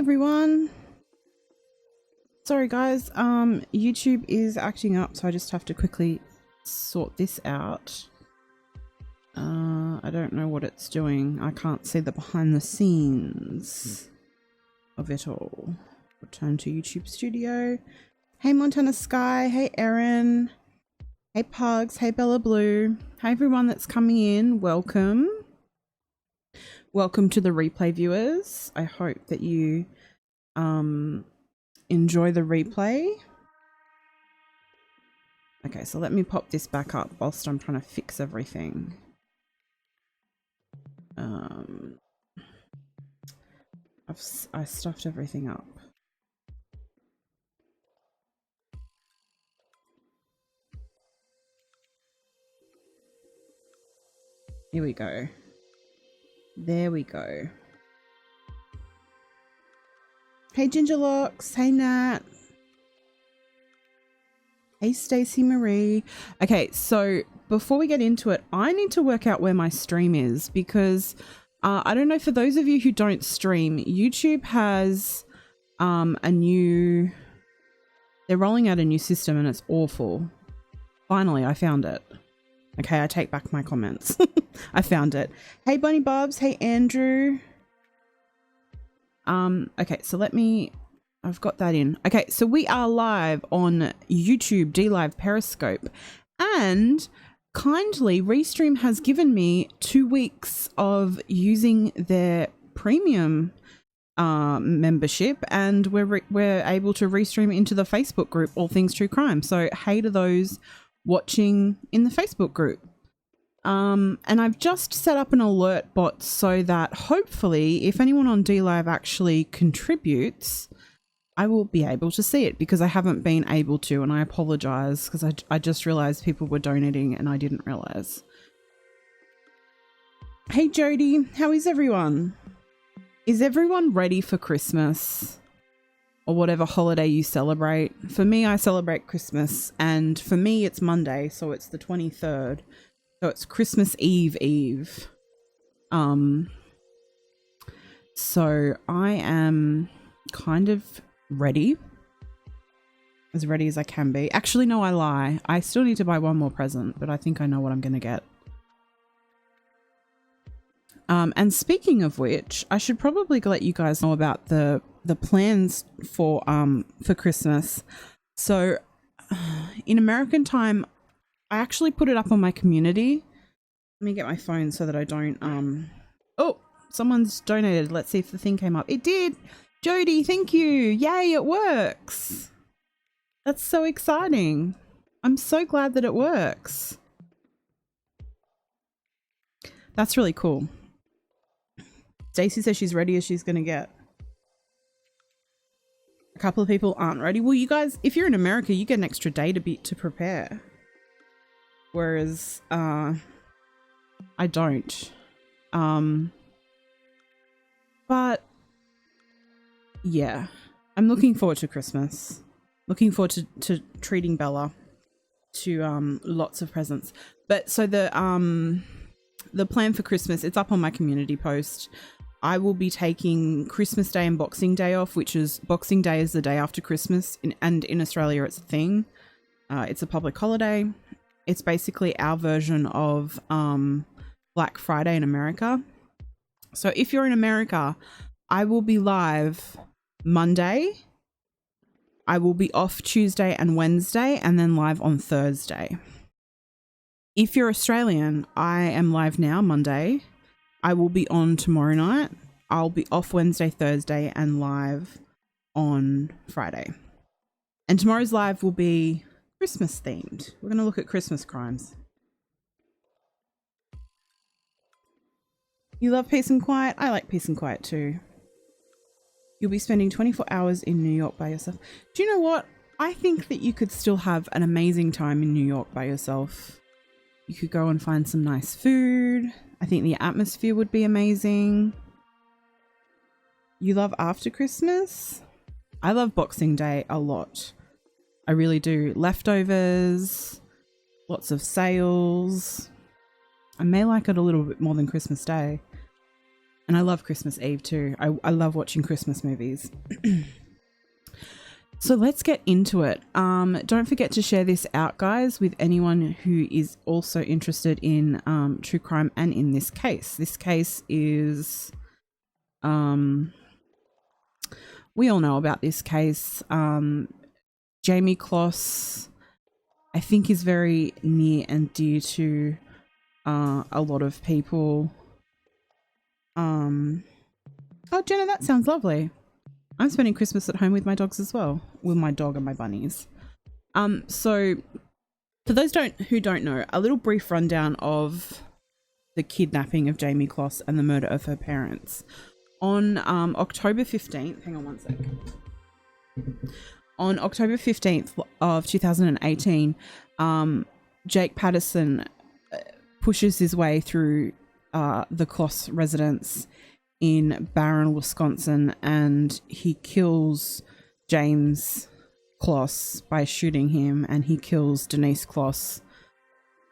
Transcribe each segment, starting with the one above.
everyone. Sorry guys, YouTube is acting up, so I just have to quickly sort this out. I don't know what it's doing. I can't see the behind the scenes of it all. Return to YouTube Studio. Hey Montana Sky, hey Erin, hey Pugs, hey Bella Blue. Hey everyone that's coming in, welcome. Welcome to the replay viewers. I hope that you enjoy the replay. Okay, so let me pop this back up whilst I'm trying to fix everything. I stuffed everything up. Here we go. There we go. Hey Gingerlocks, hey Nat. Hey Stacey Marie. Okay, so before we get into it, I need to work out where my stream is because I don't know, for those of you who don't stream, YouTube has they're rolling out a new system and it's awful. Finally, I found it. Okay, I take back my comments. I found it. Hey Bunny Bobs, hey Andrew. Okay, so I've got that in. Okay, so we are live on YouTube, DLive, Periscope, and kindly Restream has given me 2 weeks of using their premium membership, and we're able to restream into the Facebook group All Things True Crime. So hey to those watching in the Facebook group. And I've just set up an alert bot so that hopefully if anyone on DLive actually contributes, I will be able to see it, because I haven't been able to, and I apologize because I just realized people were donating and I didn't realize. Hey Jody, how is everyone? Is everyone ready for Christmas or whatever holiday you celebrate? For me, I celebrate Christmas, and for me it's Monday, so it's the 23rd. So it's Christmas Eve. So I am kind of ready. As ready as I can be. Actually, no, I lie. I still need to buy one more present, but I think I know what I'm going to get. And speaking of which, I should probably let you guys know about the plans for Christmas. So in American time, I actually put it up on my community. Let me get my phone so that I don't oh, someone's donated. Let's see if the thing came up. It did. Jody, thank you. Yay, it works. That's so exciting. I'm so glad that it works. That's really cool. Stacey says she's ready as she's going to get. A couple of people aren't ready. Well, you guys, if you're in America, you get an extra day to prepare. Whereas I don't. But yeah, I'm looking forward to Christmas. Looking forward to treating Bella to lots of presents. But so the plan for Christmas, it's up on my community post. I will be taking Christmas Day and Boxing Day off, which is Boxing Day is the day after Christmas, and in Australia it's a thing. It's a public holiday. It's basically our version of Black Friday in America. So if you're in America, I will be live Monday. I will be off Tuesday and Wednesday, and then live on Thursday. If you're Australian, I am live now Monday. I will be on tomorrow night. I'll be off Wednesday, Thursday, and live on Friday. And tomorrow's live will be Christmas themed. We're going to look at Christmas crimes. You love peace and quiet? I like peace and quiet too. You'll be spending 24 hours in New York by yourself. Do you know what? I think that you could still have an amazing time in New York by yourself. You could go and find some nice food. I think the atmosphere would be amazing. You love after Christmas? I love Boxing Day a lot. I really do. Leftovers, lots of sales. I may like it a little bit more than Christmas Day. And I love Christmas Eve too. I love watching Christmas movies. So let's get into it. Don't forget to share this out, guys, with anyone who is also interested in true crime and in this case. This case is... we all know about this case. Jayme Closs, I think, is very near and dear to a lot of people. Oh, Jenna, that sounds lovely. I'm spending Christmas at home with my dogs as well, with my dog and my bunnies. So for those who don't know, a little brief rundown of the kidnapping of Jayme Closs and the murder of her parents. On October 15th, hang on one sec. On October 15th of 2018, Jake Patterson pushes his way through the Kloss residence in Barron, Wisconsin, and he kills Jayme Closs by shooting him, and he kills Denise Closs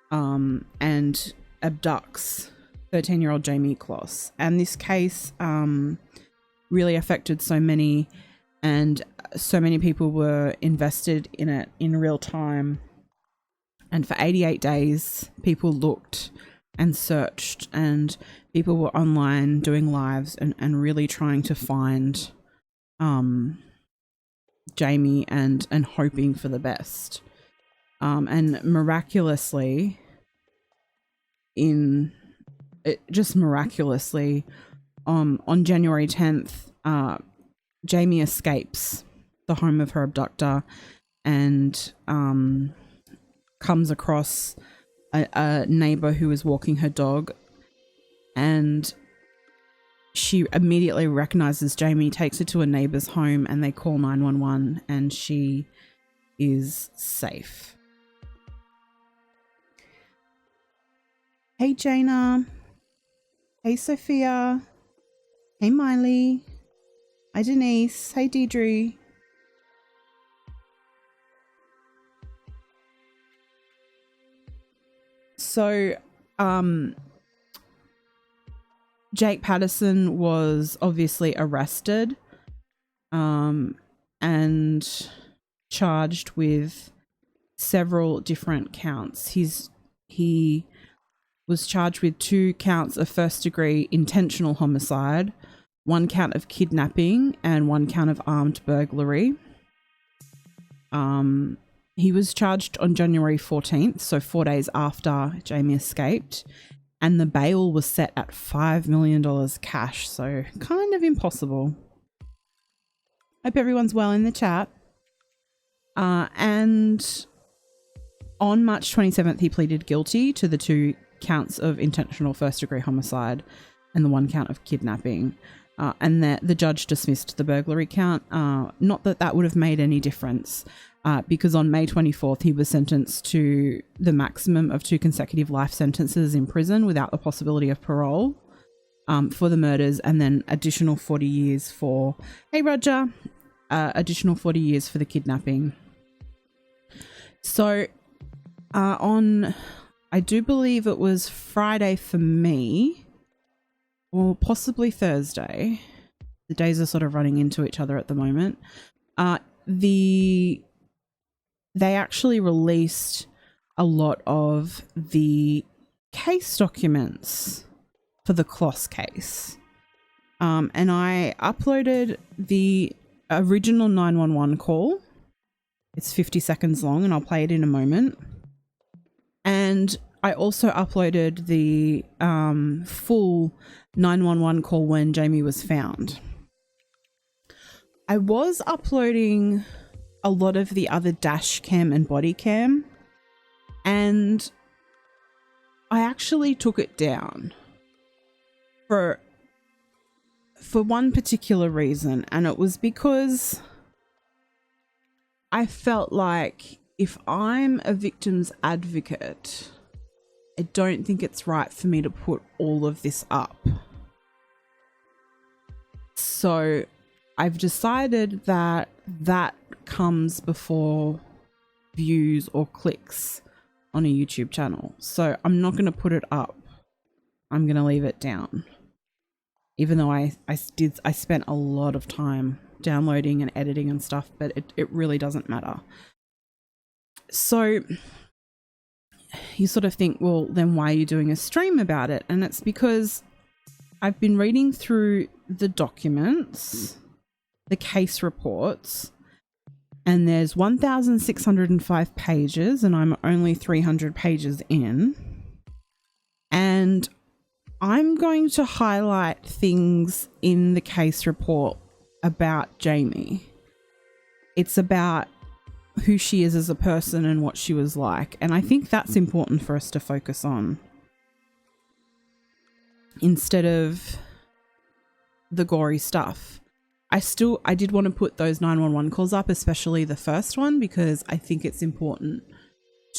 and abducts 13-year-old Jayme Closs. And this case really affected so many, and so many people were invested in it in real time. And for 88 days, people looked and searched, and people were online doing lives and really trying to find Jayme and hoping for the best. And miraculously, on January 10th, Jayme escapes the home of her abductor and comes across a neighbor who is walking her dog, and she immediately recognizes Jayme, takes her to a neighbor's home, and they call 911, and she is safe. Hey Jaina. Hey Sophia. Hey Miley. Hi Denise. Hey Deidre. So, Jake Patterson was obviously arrested, and charged with several different counts. He was charged with 2 counts of first-degree intentional homicide, 1 count of kidnapping, and 1 count of armed burglary. He was charged on January 14th, so 4 days after Jayme escaped, and the bail was set at $5 million cash, so kind of impossible. Hope everyone's well in the chat. And on March 27th, he pleaded guilty to the 2 counts of intentional first-degree homicide and the 1 count of kidnapping. And the judge dismissed the burglary count. Not that that would have made any difference, because on May 24th, he was sentenced to the maximum of 2 consecutive life sentences in prison without the possibility of parole for the murders, and then additional 40 years for, hey Roger, additional 40 years for the kidnapping. So I do believe it was Friday for me, or possibly Thursday. The days are sort of running into each other at the moment. They actually released a lot of the case documents for the Kloss case. And I uploaded the original 911 call. It's 50 seconds long, and I'll play it in a moment. And I also uploaded the full 911 call when Jayme was found. I was uploading a lot of the other dash cam and body cam, and I actually took it down for one particular reason, and it was because I felt like if I'm a victim's advocate, I don't think it's right for me to put all of this up. So I've decided that comes before views or clicks on a YouTube channel. So I'm not going to put it up. I'm going to leave it down. even though I spent a lot of time downloading and editing and stuff, but it really doesn't matter. So you sort of think, well, then why are you doing a stream about it? And it's because I've been reading through the documents, the case reports, and there's 1,605 pages, and I'm only 300 pages in. And I'm going to highlight things in the case report about Jayme. It's about who she is as a person and what she was like. And I think that's important for us to focus on, instead of the gory stuff. I did want to put those 911 calls up, especially the first one, because I think it's important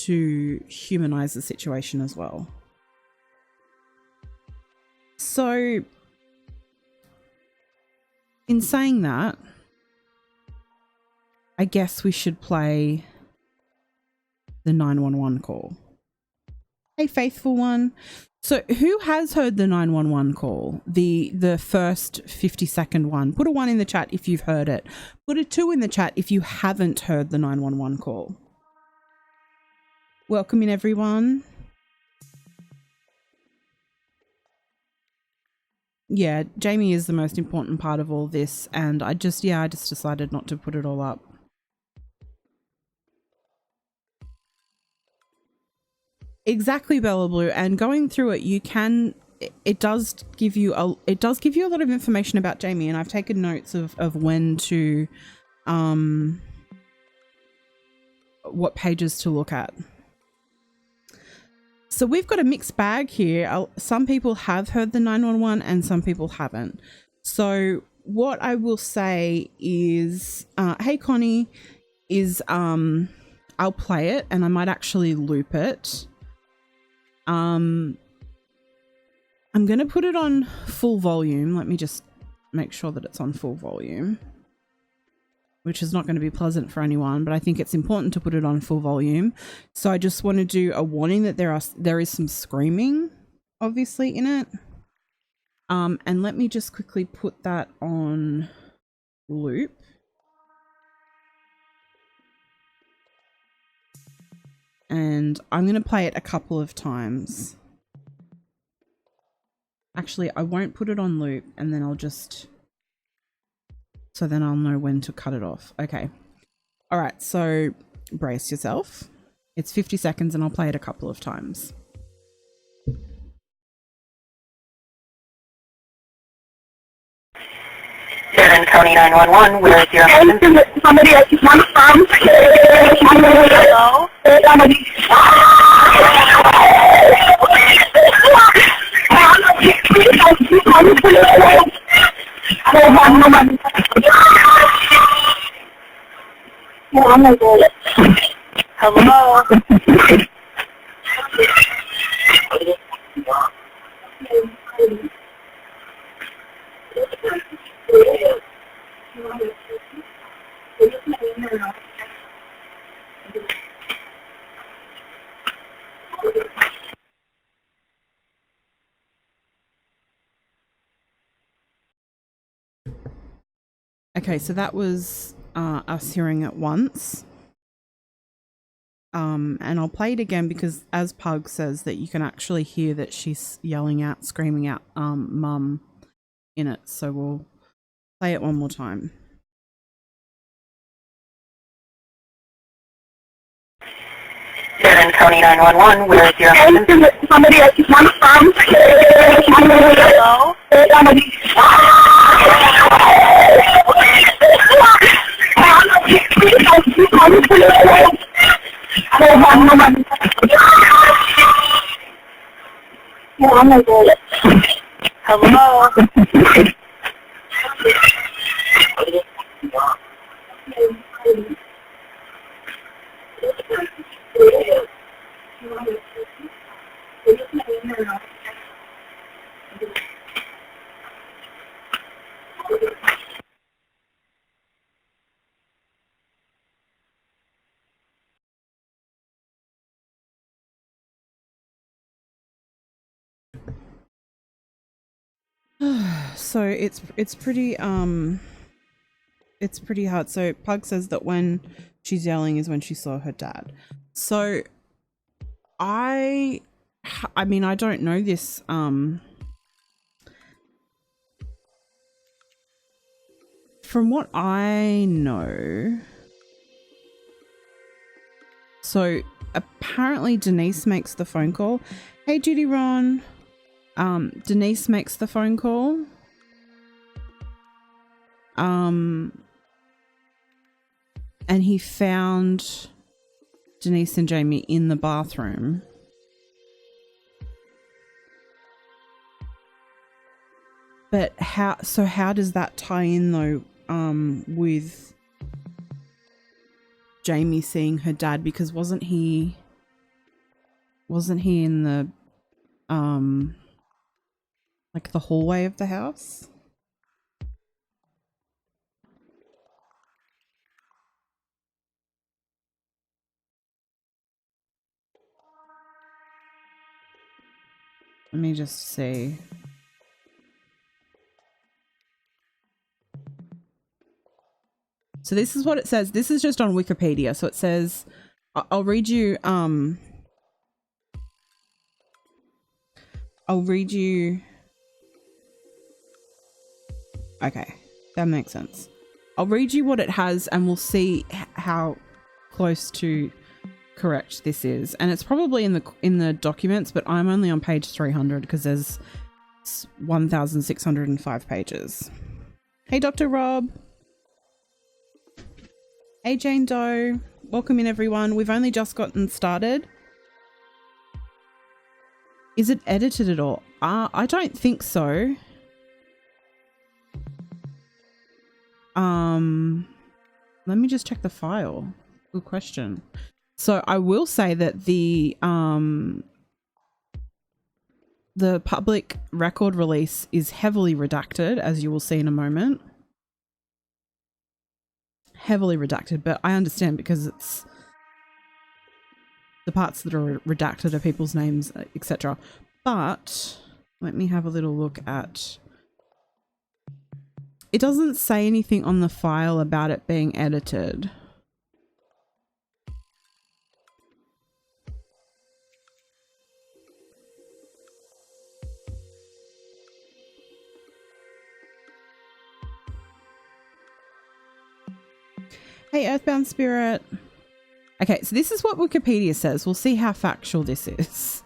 to humanize the situation as well. So in saying that, I guess we should play the 911 call. Hey, faithful one. So who has heard the 911 call? The first 50-second one. Put a 1 in the chat if you've heard it. Put a 2 in the chat if you haven't heard the 911 call. Welcome in, everyone. Yeah, Jayme is the most important part of all this, and I just decided not to put it all up. Exactly, Bella Blue. And going through it, it does give you a lot of information about Jayme, and I've taken notes of when to what pages to look at. So we've got a mixed bag here. Some people have heard the 911 and some people haven't. So what I will say is, hey Connie, is I'll play it and I might actually loop it. I'm going to put it on full volume. Let me just make sure that it's on full volume, which is not going to be pleasant for anyone, but I think it's important to put it on full volume. So I just want to do a warning that there is some screaming, obviously, in it. And let me just quickly put that on loop. And I'm going to play it a couple of times. Actually, I won't put it on loop, and then so then I'll know when to cut it off. Okay. All right. So brace yourself. It's 50 seconds and I'll play it a couple of times. Devon County 911, where is your husband? Somebody at one farm. Hello? Hello? Okay, so that was us hearing it once. And I'll play it again because, as Pug says, that you can actually hear that she's yelling out, screaming out, mum in it. So we'll play it one more time. Devon County 911, where is your husband? Somebody at one farm. Hello? Hello? So it's pretty hard. So Pug says that when she's yelling is when she saw her dad. So I mean, I don't know this from what I know. So apparently Denise makes the phone call. Hey Judy Ron. Denise makes the phone call. And he found Denise and Jayme in the bathroom. But how does that tie in though with Jayme seeing her dad? Because wasn't he in the like the hallway of the house? Let me just see. So this is what it says. This is just on Wikipedia. So it says, I'll read you, okay, that makes sense. I'll read you what it has and we'll see how close to correct this is. And it's probably in the documents, but I'm only on page 300 because there's 1,605 pages. Hey, Dr. Rob. Hey, Jane Doe. Welcome in, everyone. We've only just gotten started. Is it edited at all? I don't think so. Let me just check the file. Good question. So I will say that the public record release is heavily redacted, as you will see in a moment. Heavily redacted, but I understand because it's the parts that are redacted are people's names, etc. But let me have a little look at. It doesn't say anything on the file about it being edited. Hey, Earthbound Spirit. Okay, so this is what Wikipedia says. We'll see how factual this is.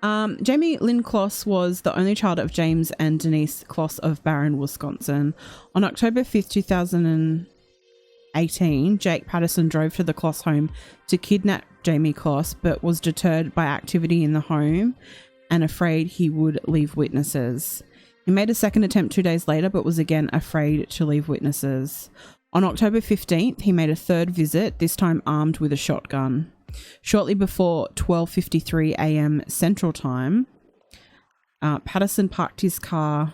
Jayme Lynn Closs was the only child of James and Denise Closs of Barron, Wisconsin. On October 5th, 2018, Jake Patterson drove to the Closs home to kidnap Jayme Closs, but was deterred by activity in the home and afraid he would leave witnesses. He made a second attempt 2 days later, but was again afraid to leave witnesses. On October 15th, he made a third visit, this time armed with a shotgun. Shortly before 12:53 a.m. Central Time, Patterson parked his car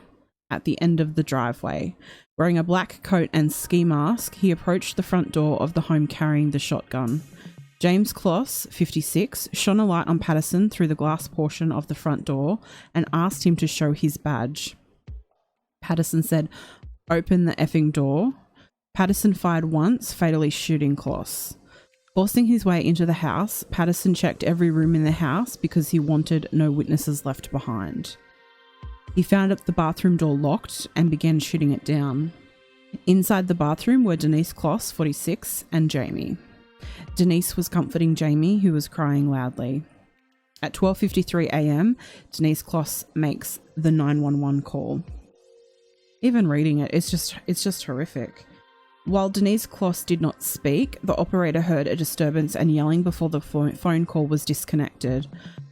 at the end of the driveway. Wearing a black coat and ski mask, he approached the front door of the home carrying the shotgun. James Closs, 56, shone a light on Patterson through the glass portion of the front door and asked him to show his badge. Patterson said, "Open the effing door." Patterson fired once, fatally shooting Kloss. Forcing his way into the house, Patterson checked every room in the house because he wanted no witnesses left behind. He found the bathroom door locked and began shooting it down. Inside the bathroom were Denise Closs, 46, and Jayme. Denise was comforting Jayme, who was crying loudly. At 12:53 a.m., Denise Closs makes the 911 call. Even reading it, it's just horrific. While Denise Closs did not speak, the operator heard a disturbance and yelling before the phone call was disconnected.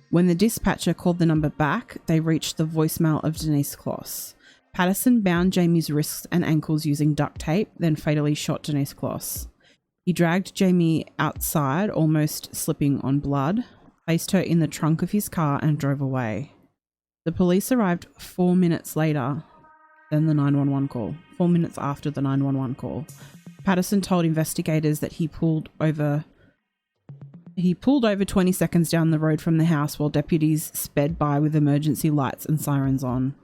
When the dispatcher called the number back, they reached the voicemail of Denise Closs. Patterson bound Jayme's wrists and ankles using duct tape, then fatally shot Denise Closs. He dragged Jayme outside, almost slipping on blood, placed her in the trunk of his car and drove away. The police arrived 4 minutes later than the 911 call. 4 minutes after the 911 call. Patterson told investigators that he pulled over 20 seconds down the road from the house while deputies sped by with emergency lights and sirens on.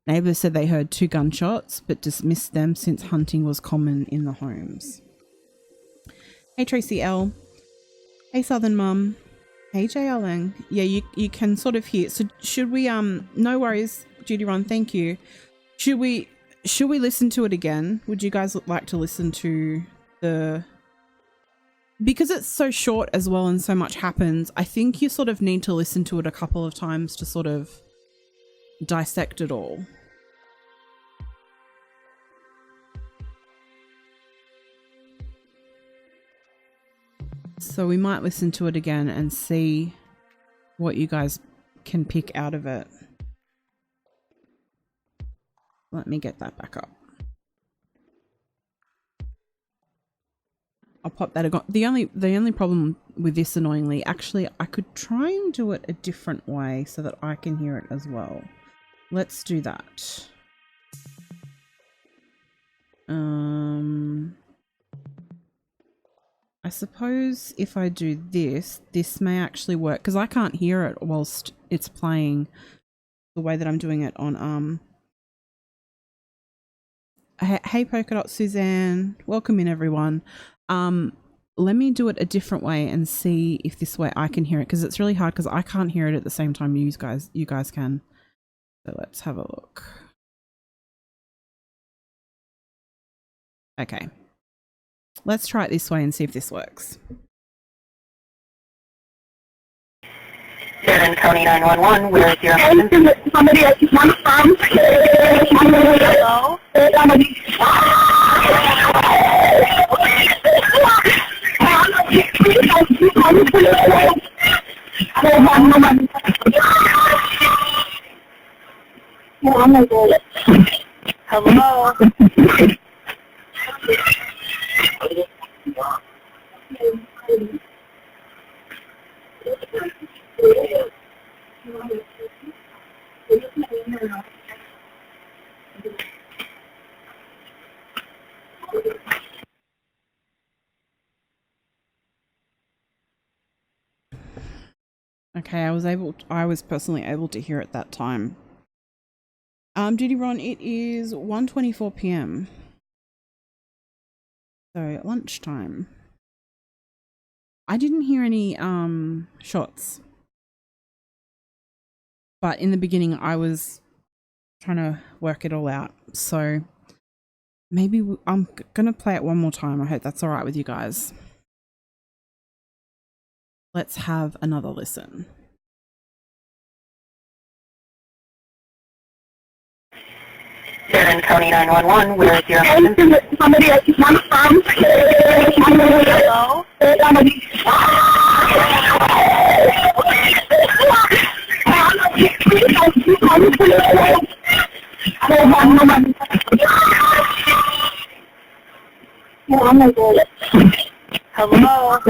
Neighbours said they heard 2 gunshots but dismissed them since hunting was common in the homes. Hey Tracy L. Hey Southern Mum. Hey JLN. Yeah, you can sort of hear. So should we no worries, Judy Ron, thank you. Should we listen to it again? Would you guys like to listen to the, because it's so short as well and so much happens, I think you sort of need to listen to it a couple of times to sort of dissect it all. So we might listen to it again and see what you guys can pick out of it. Let me get that back up. I'll pop that. The only problem with this, annoyingly, actually, I could try and do it a different way so that I can hear it as well. Let's do that. I suppose if I do this, this may actually work because I can't hear it whilst it's playing the way that I'm doing it on Hey Polka Dot Suzanne, welcome in everyone. Let me do it a different way and see if this way I can hear it, because it's really hard because I can't hear it at the same time you guys can. So let's have a look. Okay. Let's try it this way and see if this works. 7 County 911, where is your husband? Somebody at one farm. Hello? Hello? Okay, I was personally able to hear it that time. Judy Ron, it is 1:24 p.m. So lunchtime. I didn't hear any shots. But in the beginning I was trying to work it all out. So maybe I'm going to play it one more time. I hope that's all right with you guys. Let's have another listen. 7 County 911, where is your husband? Somebody at one farm. Hello? Hello?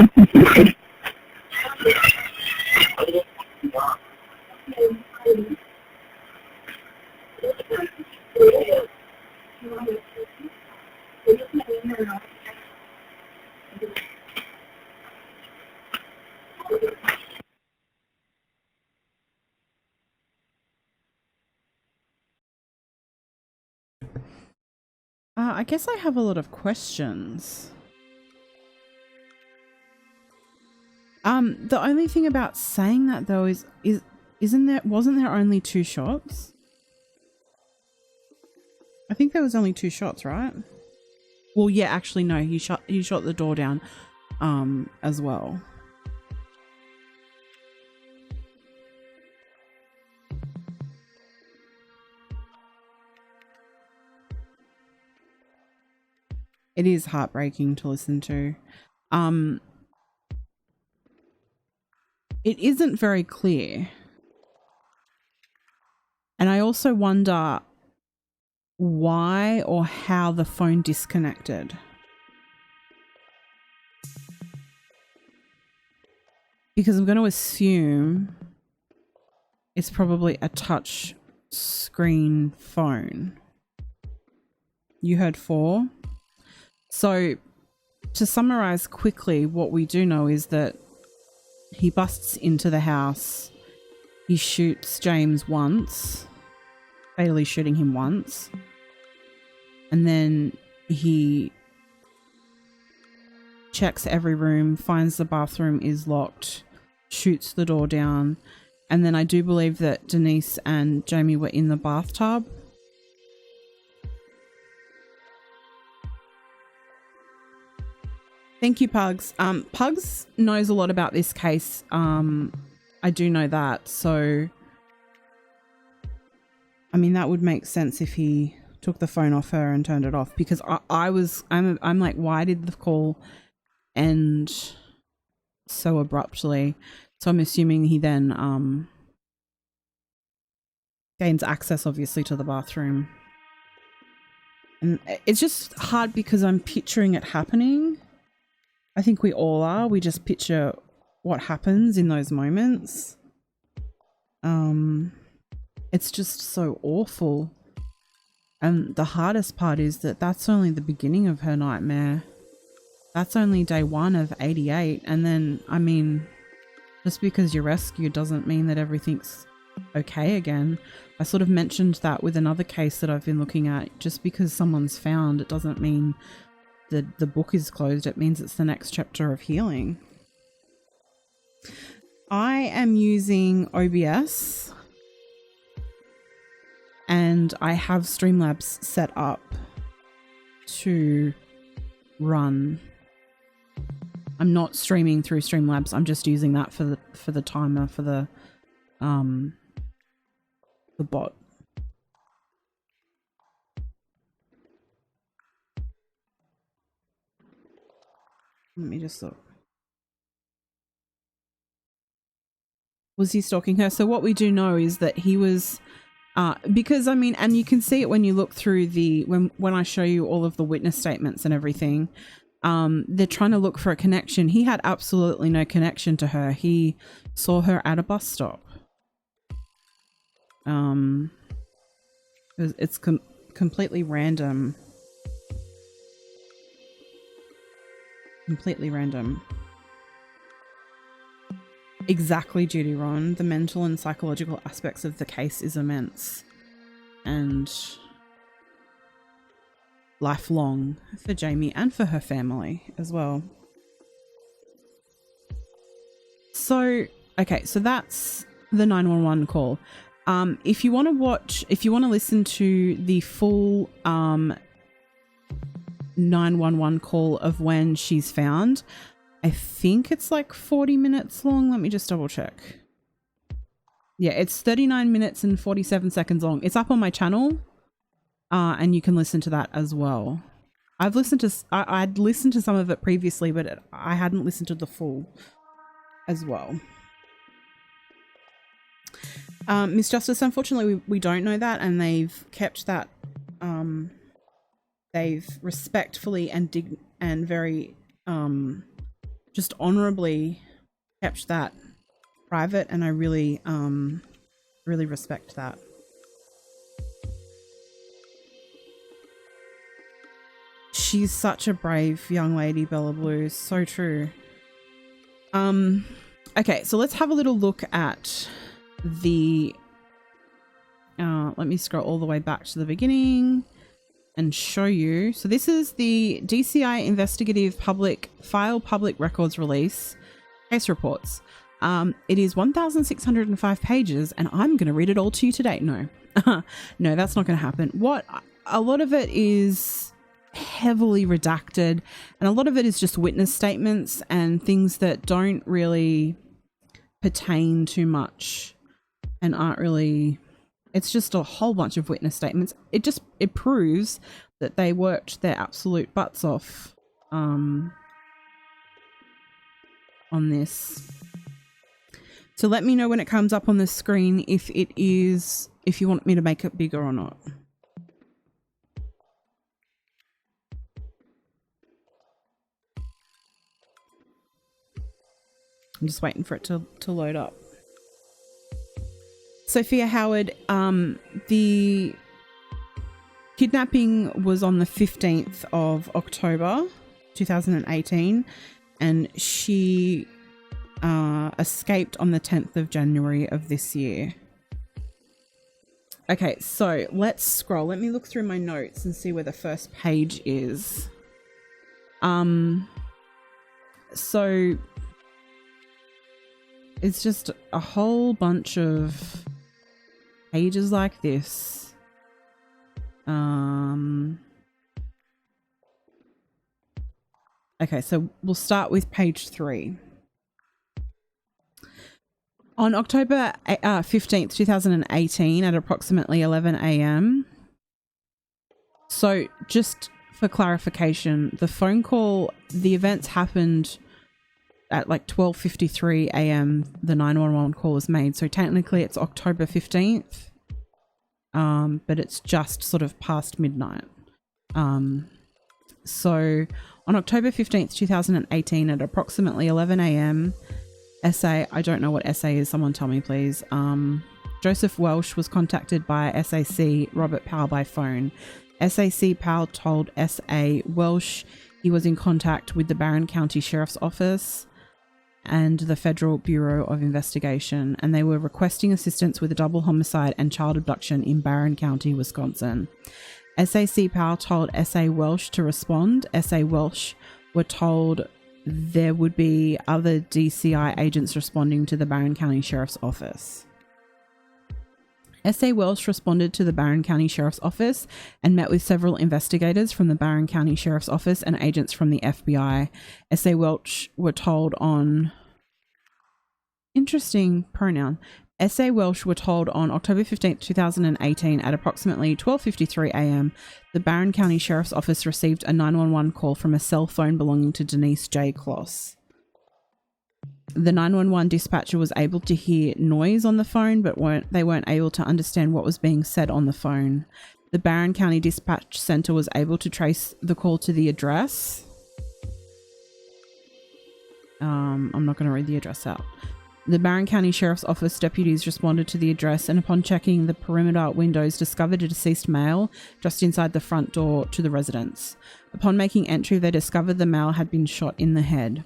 I guess I have a lot of questions. The only thing about saying that though wasn't there only 2 shots? I think there was only 2 shots, right? Well, yeah, actually no, he shot the door down as well. It is heartbreaking to listen to. It isn't very clear. And I also wonder why or how the phone disconnected. Because I'm going to assume it's probably a touch screen phone. You heard 4? So to summarize quickly, what we do know is that he busts into the house, he shoots James once, fatally shooting him once. And then he checks every room, finds the bathroom is locked, shoots the door down. And then I do believe that Denise and Jayme were in the bathtub. Thank you, Pugs. Pugs knows a lot about this case. I do know that. So, I mean, that would make sense if he took the phone off her and turned it off, because I'm like, why did the call end so abruptly? So I'm assuming he then gains access, obviously, to the bathroom. And it's just hard because I'm picturing it happening. I think we all are. We just picture what happens in those moments. It's just so awful. And the hardest part is that that's only the beginning of her nightmare. That's only day 1 of 88. And then, I mean, just because you're rescued doesn't mean that everything's okay again. I sort of mentioned that with another case that I've been looking at. Just because someone's found, it doesn't mean that the book is closed. It means it's the next chapter of healing. I am using OBS and I have Streamlabs set up to run. I'm not streaming through Streamlabs. I'm just using that for the timer for the bot. Let me just look. Was he stalking her? So what we do know is that he was, because I mean, and you can see it when you look through the, when I show you all of the witness statements and everything, they're trying to look for a connection. He had absolutely no connection to her. He saw her at a bus stop. It's completely random. Completely random. Exactly, Judy Ron. The mental and psychological aspects of the case is immense and lifelong for Jayme and for her family as well. So, okay, so that's the 911 call. If you want to listen to the full 911 call of when she's found, I think it's like 40 minutes long. Let me just double check. Yeah, it's 39 minutes and 47 seconds long. It's up on my channel, and you can listen to that as well. I'd listened to some of it previously, but I hadn't listened to the full as well. Miss Justice, unfortunately, we don't know that, and they've kept that. They've respectfully and very just honorably kept that private, and I really really respect that. She's such a brave young lady, Bella Blue. So true. Okay, so let's have a little look at the let me scroll all the way back to the beginning and show you. So this is the DCI Investigative Public Records Release Case Reports. It is 1,605 pages, and I'm going to read it all to you today. No, no, that's not going to happen. A lot of it is heavily redacted, and a lot of it is just witness statements and things that don't really pertain too much and aren't really. It's just a whole bunch of witness statements. It proves that they worked their absolute butts off on this. So let me know when it comes up on the screen if you want me to make it bigger or not. I'm just waiting for it to load up. Sophia Howard, the kidnapping was on the 15th of October 2018, and she escaped on the 10th of January of this year. Okay, so let's scroll. Let me look through my notes and see where the first page is. So it's just a whole bunch of pages like this. Okay, so we'll start with page 3. On October 15th, 2018 at approximately 11 a.m. So just for clarification, the phone call, the events happened at like 12:53 a.m. The 911 call was made. So technically it's October 15th, but it's just sort of past midnight. So on October 15th, 2018 at approximately 11 a.m, SA, I don't know what SA is, someone tell me please. Joseph Welsh was contacted by SAC Robert Powell by phone. SAC Powell told SA Welsh he was in contact with the Barron County Sheriff's Office and the Federal Bureau of Investigation, and they were requesting assistance with a double homicide and child abduction in Barron County, Wisconsin. SAC Powell told SA Welsh to respond. SA Welsh were told there would be other DCI agents responding to the Barron County Sheriff's Office. SA Welsh responded to the Barron County Sheriff's Office and met with several investigators from the Barron County Sheriff's Office and agents from the FBI. SA Welsh were told on... Interesting pronoun. SA Welsh were told on October 15th, 2018 at approximately 12:53 a.m. the Barron County Sheriff's Office received a 911 call from a cell phone belonging to Denise J. Closs. The 911 dispatcher was able to hear noise on the phone, but they weren't able to understand what was being said on the phone. The Barron County Dispatch Center was able to trace the call to the address. I'm not going to read the address out. The Barron County Sheriff's Office deputies responded to the address and upon checking the perimeter windows discovered a deceased male just inside the front door to the residence. Upon making entry, they discovered the male had been shot in the head.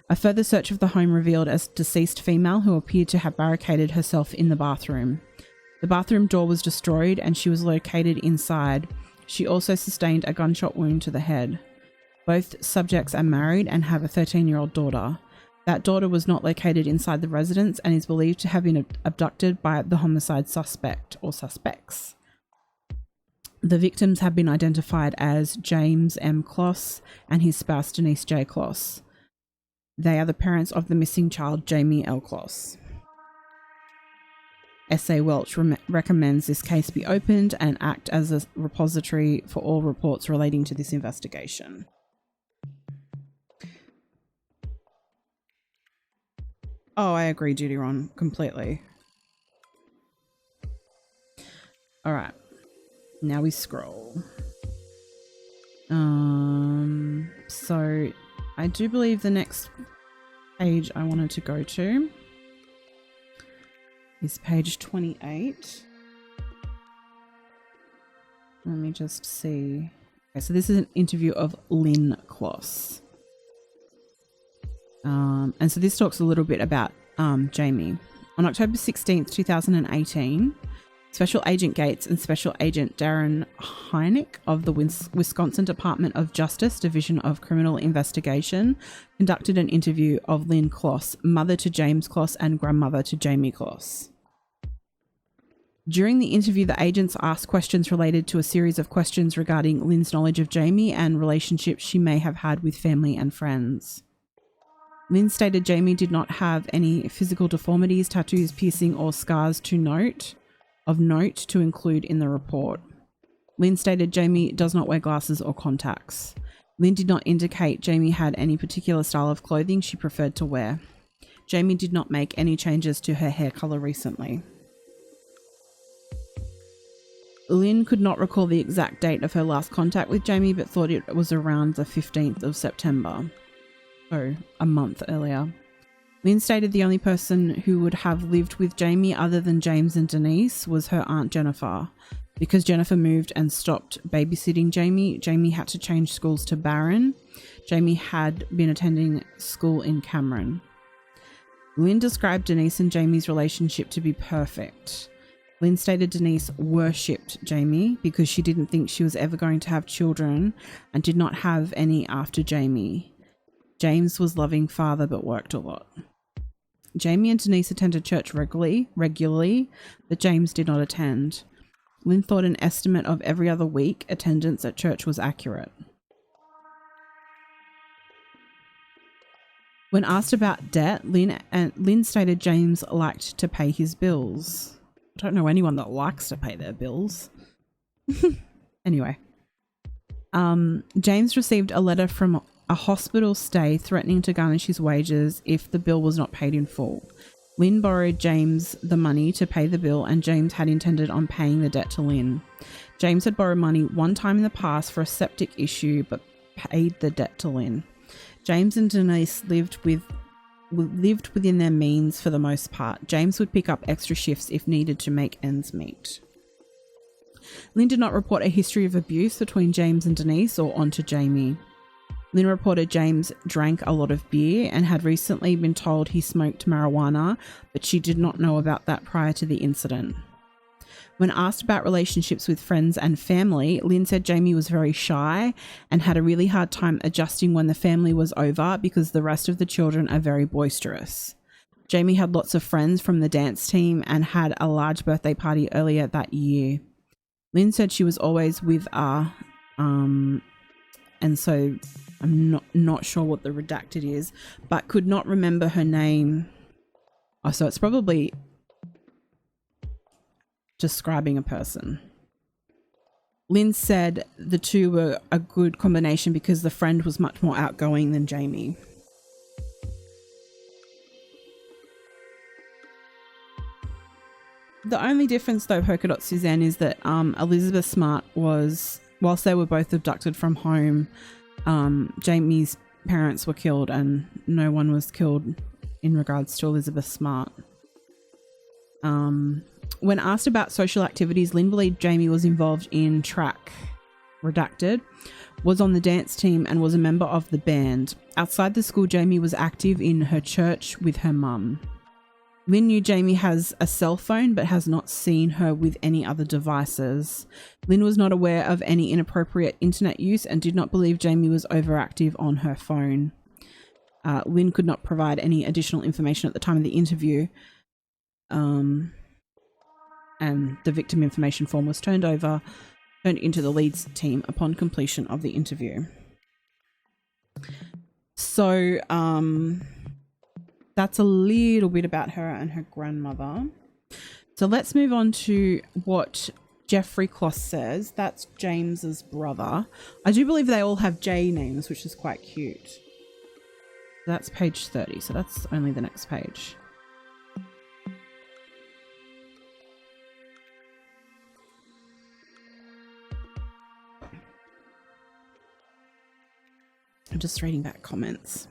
A further search of the home revealed a deceased female who appeared to have barricaded herself in the bathroom. The bathroom door was destroyed and she was located inside. She also sustained a gunshot wound to the head. Both subjects are married and have a 13-year-old daughter. That daughter was not located inside the residence and is believed to have been abducted by the homicide suspect or suspects. The victims have been identified as James M. Closs and his spouse Denise J. Closs. They are the parents of the missing child Jayme L. Closs. SA Welch recommends this case be opened and act as a repository for all reports relating to this investigation. Oh, I agree, Judy Ron, completely. All right, now we scroll. So I do believe the next page I wanted to go to is page 28. Let me just see. Okay, so this is an interview of Lynn Kloss. And so this talks a little bit about Jayme. On October 16th, 2018, Special Agent Gates and Special Agent Darren Hynek of the Wisconsin Department of Justice Division of Criminal Investigation conducted an interview of Lynn Kloss, mother to James Closs and grandmother to Jayme Closs. During the interview, the agents asked questions related to a series of questions regarding Lynn's knowledge of Jayme and relationships she may have had with family and friends. Lynn stated Jayme did not have any physical deformities, tattoos, piercing, or scars to note to include in the report. Lynn stated Jayme does not wear glasses or contacts. Lynn did not indicate Jayme had any particular style of clothing she preferred to wear. Jayme did not make any changes to her hair color recently. Lynn could not recall the exact date of her last contact with Jayme, but thought it was around the 15th of September. So, a month earlier. Lynn stated the only person who would have lived with Jayme other than James and Denise was her aunt Jennifer. Because Jennifer moved and stopped babysitting Jayme, Jayme had to change schools to Barron. Jayme had been attending school in Cameron. Lynn described Denise and Jayme's relationship to be perfect. Lynn stated Denise worshipped Jayme because she didn't think she was ever going to have children and did not have any after Jayme. James was loving father but worked a lot. Jayme and Denise attended church regularly, but James did not attend. Lynn thought an estimate of every other week attendance at church was accurate. When asked about debt, Lynn stated James liked to pay his bills. I don't know anyone that likes to pay their bills. Anyway. James received a letter from a hospital stay threatening to garnish his wages if the bill was not paid in full. Lynn borrowed James the money to pay the bill, and James had intended on paying the debt to Lynn. James had borrowed money one time in the past for a septic issue, but paid the debt to Lynn. James and Denise lived within their means for the most part. James would pick up extra shifts if needed to make ends meet. Lynn did not report a history of abuse between James and Denise or onto Jayme. Lynn reported James drank a lot of beer and had recently been told he smoked marijuana, but she did not know about that prior to the incident. When asked about relationships with friends and family, Lynn said Jayme was very shy and had a really hard time adjusting when the family was over because the rest of the children are very boisterous. Jayme had lots of friends from the dance team and had a large birthday party earlier that year. Lynn said she was always with and so I'm not sure what the redacted is, but could not remember her name. Oh, so it's probably describing a person. Lynn said the two were a good combination because the friend was much more outgoing than Jayme. The only difference though, Polka Dot Suzanne, is that Elizabeth Smart was, whilst they were both abducted from home, Jayme's parents were killed and no one was killed in regards to Elizabeth Smart. When asked about social activities, Lynn believed Jayme was involved in track, redacted, was on the dance team and was a member of the band. Outside the school, Jayme was active in her church with her mum. Lynn knew Jayme has a cell phone but has not seen her with any other devices. Lynn was not aware of any inappropriate internet use and did not believe Jayme was overactive on her phone. Lynn could not provide any additional information at the time of the interview. And the victim information form was turned into the leads team upon completion of the interview. So, that's a little bit about her and her grandmother. So let's move on to what Jeffrey Closs says. That's James's brother. I do believe they all have J names, which is quite cute. That's page 30, so that's only the next page. I'm just reading back comments.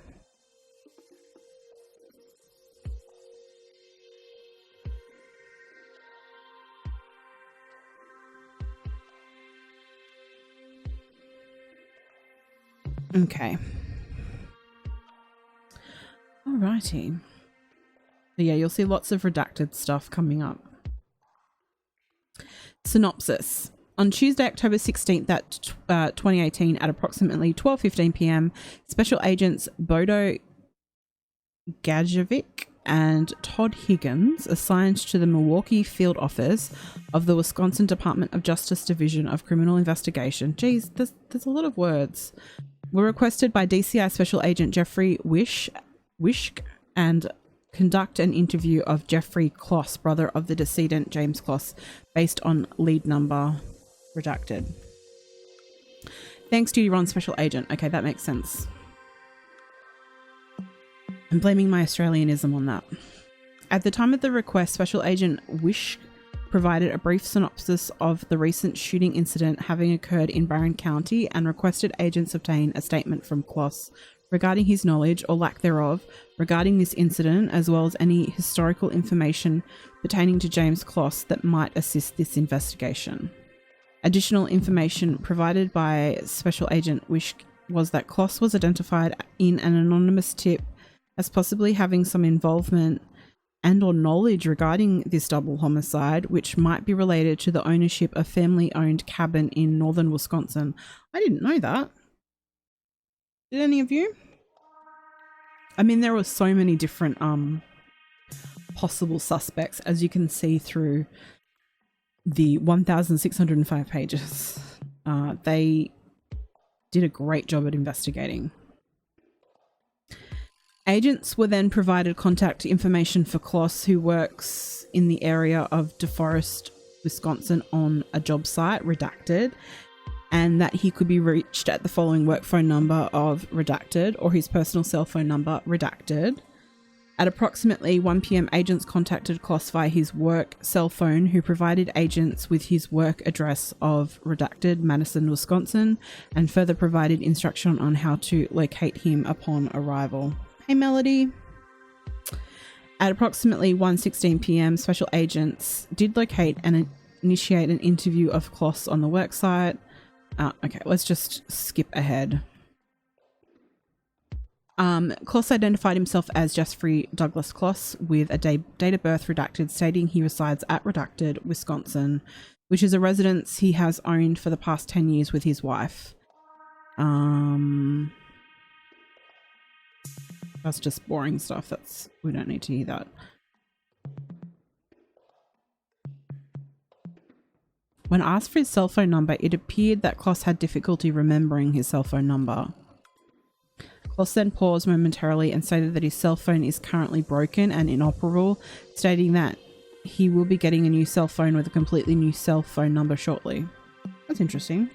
Okay. Alrighty. So yeah, you'll see lots of redacted stuff coming up. Synopsis. On Tuesday, October 16th, 2018, at approximately 12:15 p.m., Special Agents Bodo Gajovic and Todd Higgins, assigned to the Milwaukee field office of the Wisconsin Department of Justice Division of Criminal Investigation, geez, there's a lot of words, were requested by DCI Special Agent Jeffrey Wishk and conduct an interview of Jayme Closs, brother of the decedent Jayme Closs, based on lead number redacted. Thanks to you, Ron, Special Agent. Okay, that makes sense. I'm blaming my Australianism on that. At the time of the request, Special Agent Wish provided a brief synopsis of the recent shooting incident having occurred in Barron County and requested agents obtain a statement from Kloss regarding his knowledge or lack thereof regarding this incident, as well as any historical information pertaining to Jayme Closs that might assist this investigation. Additional information provided by Special Agent Wish was that Kloss was identified in an anonymous tip as possibly having some involvement and or knowledge regarding this double homicide, which might be related to the ownership of family-owned cabin in northern Wisconsin. I didn't know that. Did any of you? I mean, there were so many different possible suspects, as you can see through the 1,605 pages. They did a great job at investigating. Agents were then provided contact information for Kloss, who works in the area of DeForest, Wisconsin, on a job site, redacted, and that he could be reached at the following work phone number of redacted, or his personal cell phone number, redacted. At approximately 1 p.m, agents contacted Kloss via his work cell phone, who provided agents with his work address of redacted, Madison, Wisconsin, and further provided instruction on how to locate him upon arrival. Hey, Melody. At approximately 1:16 p.m, special agents did locate and initiate an interview of Kloss on the work site. Okay, let's just skip ahead. Kloss identified himself as Jeffrey Douglas Kloss with a date of birth redacted, stating he resides at redacted, Wisconsin, which is a residence he has owned for the past 10 years with his wife. That's just boring stuff. We don't need to hear that. When asked for his cell phone number, it appeared that Kloss had difficulty remembering his cell phone number. Kloss then paused momentarily and stated that his cell phone is currently broken and inoperable, stating that he will be getting a new cell phone with a completely new cell phone number shortly. That's interesting.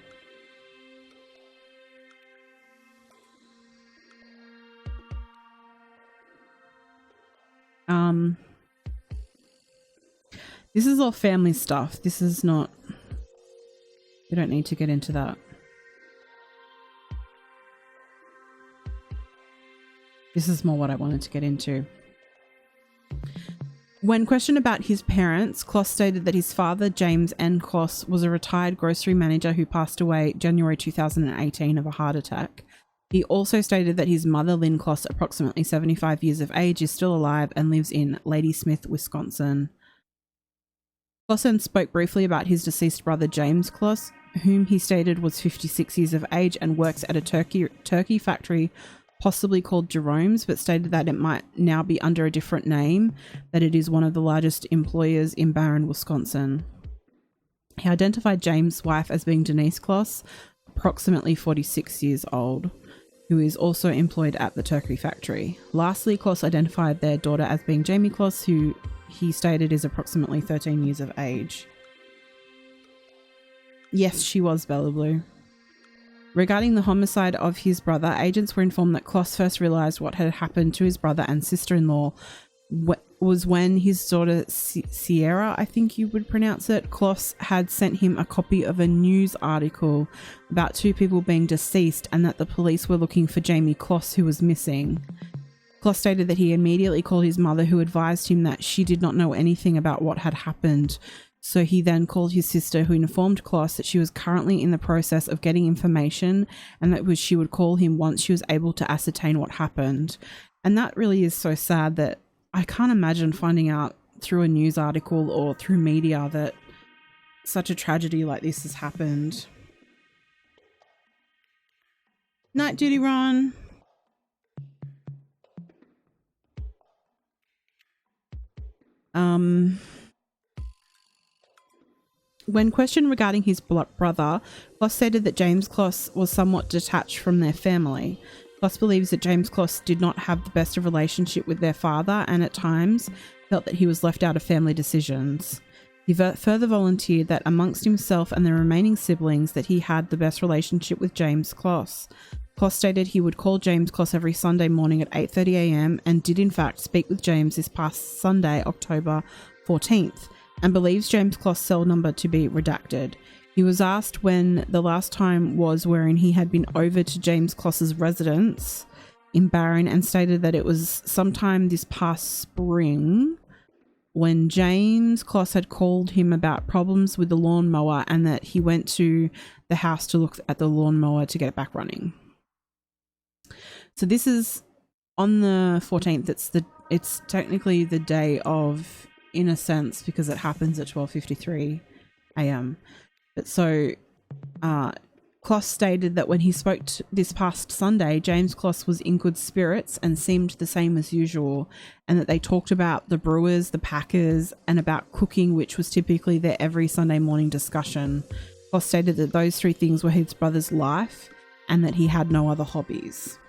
This is all family stuff. This is not... We don't need to get into that. This is more what I wanted to get into. When questioned about his parents, Kloss stated that his father, James N. Closs, was a retired grocery manager who passed away January 2018 of a heart attack. He also stated that his mother, Lynn Kloss, approximately 75 years of age, is still alive and lives in Ladysmith, Wisconsin. Kloss then spoke briefly about his deceased brother, Jayme Closs, whom he stated was 56 years of age and works at a turkey factory, possibly called Jerome's, but stated that it might now be under a different name, that it is one of the largest employers in Barron, Wisconsin. He identified James' wife as being Denise Closs, approximately 46 years old, who is also employed at the turkey factory. Lastly, Kloss identified their daughter as being Jayme Closs, who he stated is approximately 13 years of age. Yes, she was Bella Blue. Regarding the homicide of his brother, agents were informed that Kloss first realised what had happened to his brother and sister-in-law was when his daughter Sierra, I think you would pronounce it, Kloss had sent him a copy of a news article about two people being deceased and that the police were looking for Jayme Closs, who was missing. Kloss stated that he immediately called his mother, who advised him that she did not know anything about what had happened. So he then called his sister, who informed Kloss that she was currently in the process of getting information and that she would call him once she was able to ascertain what happened. And that really is so sad that I can't imagine finding out through a news article or through media that such a tragedy like this has happened. Night duty, Ron. When questioned regarding his brother, Kloss stated that Jayme Closs was somewhat detached from their family. Kloss believes that Jayme Closs did not have the best of relationship with their father and at times felt that he was left out of family decisions. He further volunteered that amongst himself and the remaining siblings that he had the best relationship with Jayme Closs. Kloss stated he would call Jayme Closs every Sunday morning at 8:30 a.m. and did in fact speak with James this past Sunday, October 14th, and believes Jayme Closs' cell number to be redacted. He was asked when the last time was wherein he had been over to Jayme Closs's residence in Barron and stated that it was sometime this past spring when Jayme Closs had called him about problems with the lawnmower and that he went to the house to look at the lawnmower to get it back running. So this is on the 14th. It's the it's technically the day of, in a sense, because it happens at 12:53 a.m. But so Kloss stated that when he spoke this past Sunday, Jayme Closs was in good spirits and seemed the same as usual, and that they talked about the Brewers, the Packers, and about cooking, which was typically their every Sunday morning discussion. Kloss stated that those three things were his brother's life and that he had no other hobbies.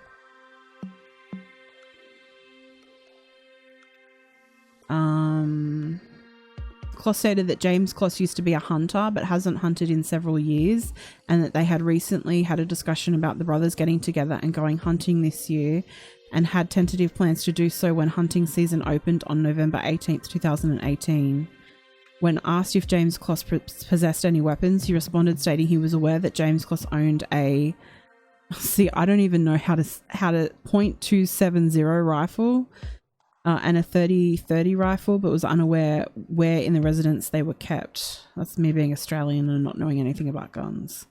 Kloss stated that Jayme Closs used to be a hunter but hasn't hunted in several years, and that they had recently had a discussion about the brothers getting together and going hunting this year, and had tentative plans to do so when hunting season opened on November 18th, 2018. When asked if Jayme Closs possessed any weapons, he responded stating he was aware that Jayme Closs owned a... See, I don't even know how to .270 rifle. And a 30-30 rifle, but was unaware where in the residence they were kept. That's me being Australian and not knowing anything about guns.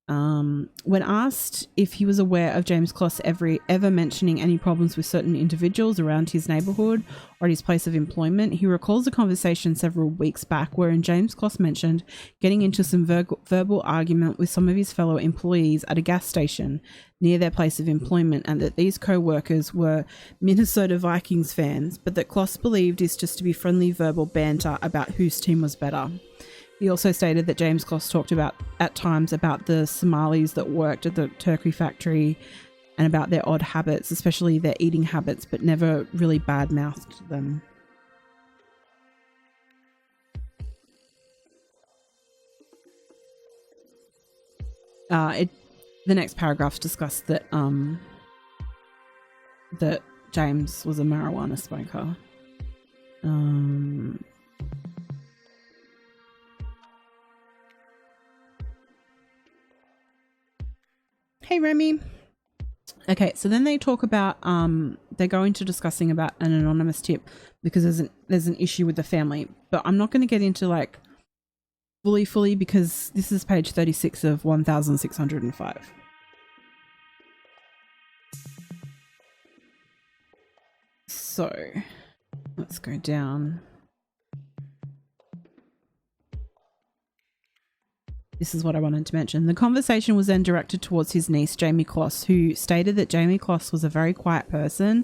When asked if he was aware of Jayme Closs ever mentioning any problems with certain individuals around his neighbourhood or at his place of employment, he recalls a conversation several weeks back wherein Jayme Closs mentioned getting into some verbal argument with some of his fellow employees at a gas station near their place of employment, and that these co-workers were Minnesota Vikings fans, but that Kloss believed is just to be friendly verbal banter about whose team was better. He also stated that Jayme Closs talked about at times about the Somalis that worked at the turkey factory and about their odd habits, especially their eating habits, but never really bad-mouthed them. The next paragraph discussed that that James was a marijuana smoker. Hey Remy. Okay, so then they talk about they go into discussing about an anonymous tip because there's an issue with the family, but I'm not going to get into like fully because this is page 36 of 1605. So let's go down. This is what I wanted to mention. The conversation was then directed towards his niece, Jayme Closs, who stated that Jayme Closs was a very quiet person,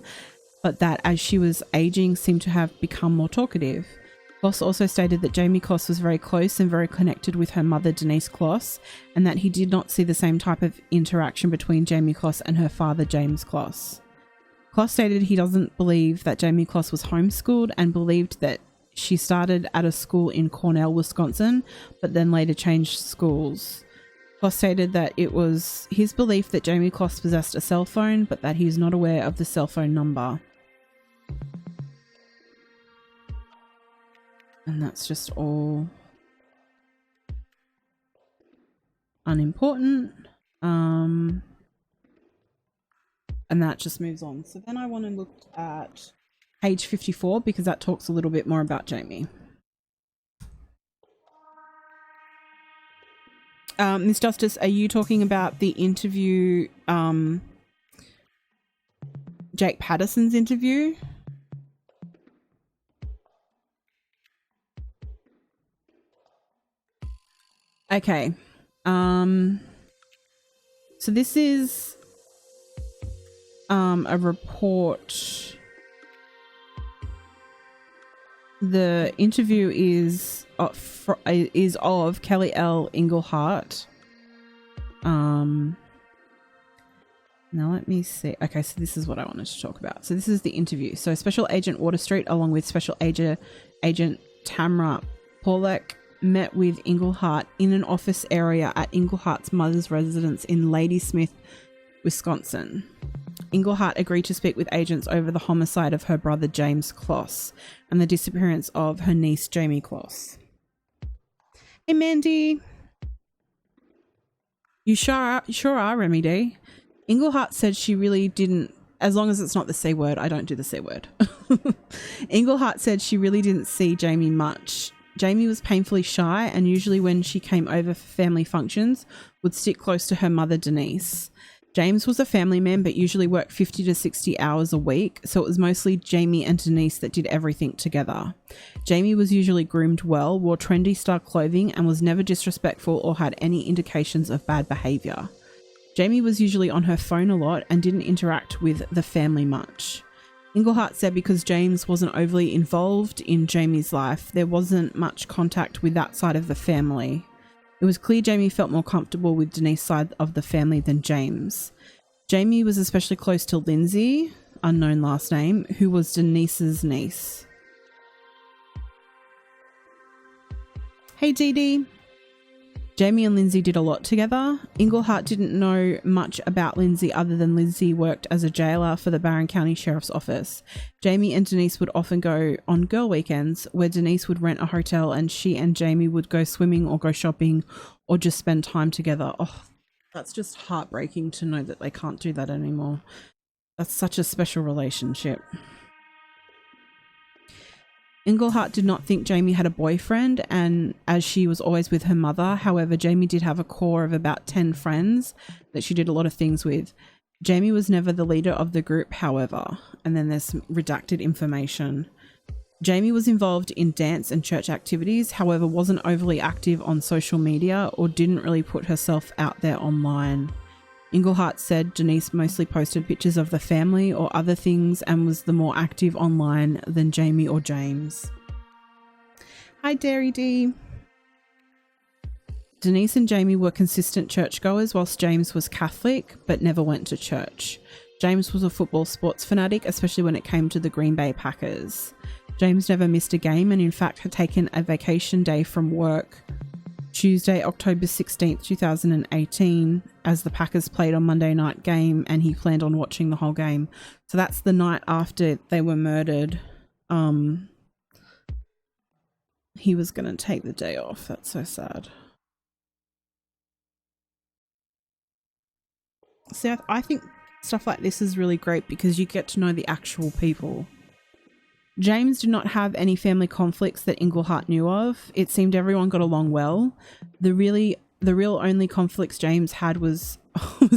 but that as she was aging, seemed to have become more talkative. Kloss also stated that Jayme Closs was very close and very connected with her mother, Denise Closs, and that he did not see the same type of interaction between Jayme Closs and her father, James Closs. Kloss stated he doesn't believe that Jayme Closs was homeschooled and believed that she started at a school in Cornell, Wisconsin, but then later changed schools. Kloss stated that it was his belief that Jayme Closs possessed a cell phone, but that he is not aware of the cell phone number. And that's just all unimportant. And that just moves on. So then I want to look at page 54 because that talks a little bit more about Jayme. Miss Justice, are you talking about the interview, Jake Patterson's interview? Okay. So this is a report. The interview is of Kelly L. Englehart. Now let me see. Okay, so this is what I wanted to talk about. So this is the interview. So Special Agent Waterstreet, along with Special Agent Tamra Pollack, met with Englehart in an office area at Englehart's mother's residence in Ladysmith, Wisconsin. Englehart agreed to speak with agents over the homicide of her brother Jayme Closs and the disappearance of her niece Jayme Closs. Hey Mandy. You sure are, Remy D. Englehart said she really didn't, as long as it's not the C word, I don't do the C word. Englehart said she really didn't see Jayme much. Jayme was painfully shy and usually when she came over for family functions would stick close to her mother Denise. James was a family man but usually worked 50 to 60 hours a week, so it was mostly Jayme and Denise that did everything together. Jayme was usually groomed well, wore trendy style clothing, and was never disrespectful or had any indications of bad behaviour. Jayme was usually on her phone a lot and didn't interact with the family much. Englehart said because James wasn't overly involved in Jayme's life, there wasn't much contact with that side of the family. It was clear Jayme felt more comfortable with Denise's side of the family than James. Jayme was especially close to Lindsay, unknown last name, who was Denise's niece. Hey Dee Dee. Jayme and Lindsay did a lot together. Englehart didn't know much about Lindsay other than Lindsay worked as a jailer for the Barron County Sheriff's Office. Jayme and Denise would often go on girl weekends where Denise would rent a hotel and she and Jayme would go swimming or go shopping or just spend time together. Oh, that's just heartbreaking to know that they can't do that anymore. That's such a special relationship. Englehart did not think Jayme had a boyfriend, and as she was always with her mother. However, Jayme did have a core of about 10 friends that she did a lot of things with. Jayme was never the leader of the group, however, and then there's some redacted information. Jayme was involved in dance and church activities, however wasn't overly active on social media or didn't really put herself out there online. Englehart said Denise mostly posted pictures of the family or other things and was the more active online than Jayme or James. Hi Dairy D. Denise and Jayme were consistent churchgoers whilst James was Catholic but never went to church. James was a football sports fanatic, especially when it came to the Green Bay Packers. James never missed a game and in fact had taken a vacation day from work Tuesday, October 16th, 2018, as the Packers played on Monday night game and he planned on watching the whole game. So that's the night after they were murdered. He was going to take the day off. That's so sad. So I think stuff like this is really great because you get to know the actual people. James did not have any family conflicts that Englehart knew of. It seemed everyone got along well. The real only conflicts James had was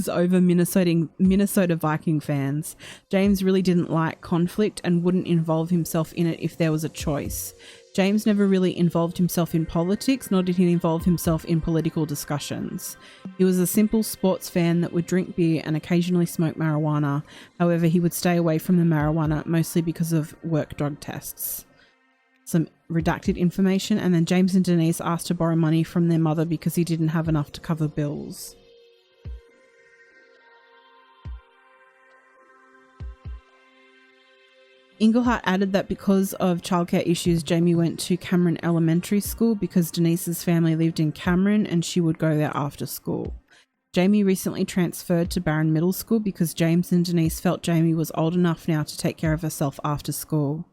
over Minnesota Viking fans. James really didn't like conflict and wouldn't involve himself in it if there was a choice. James never really involved himself in politics, nor did he involve himself in political discussions. He was a simple sports fan that would drink beer and occasionally smoke marijuana. However, he would stay away from the marijuana mostly because of work drug tests. Some redacted information, and then James and Denise asked to borrow money from their mother because he didn't have enough to cover bills. Englehart added that because of childcare issues, Jayme went to Cameron Elementary School because Denise's family lived in Cameron and she would go there after school. Jayme recently transferred to Barron Middle School because James and Denise felt Jayme was old enough now to take care of herself after school.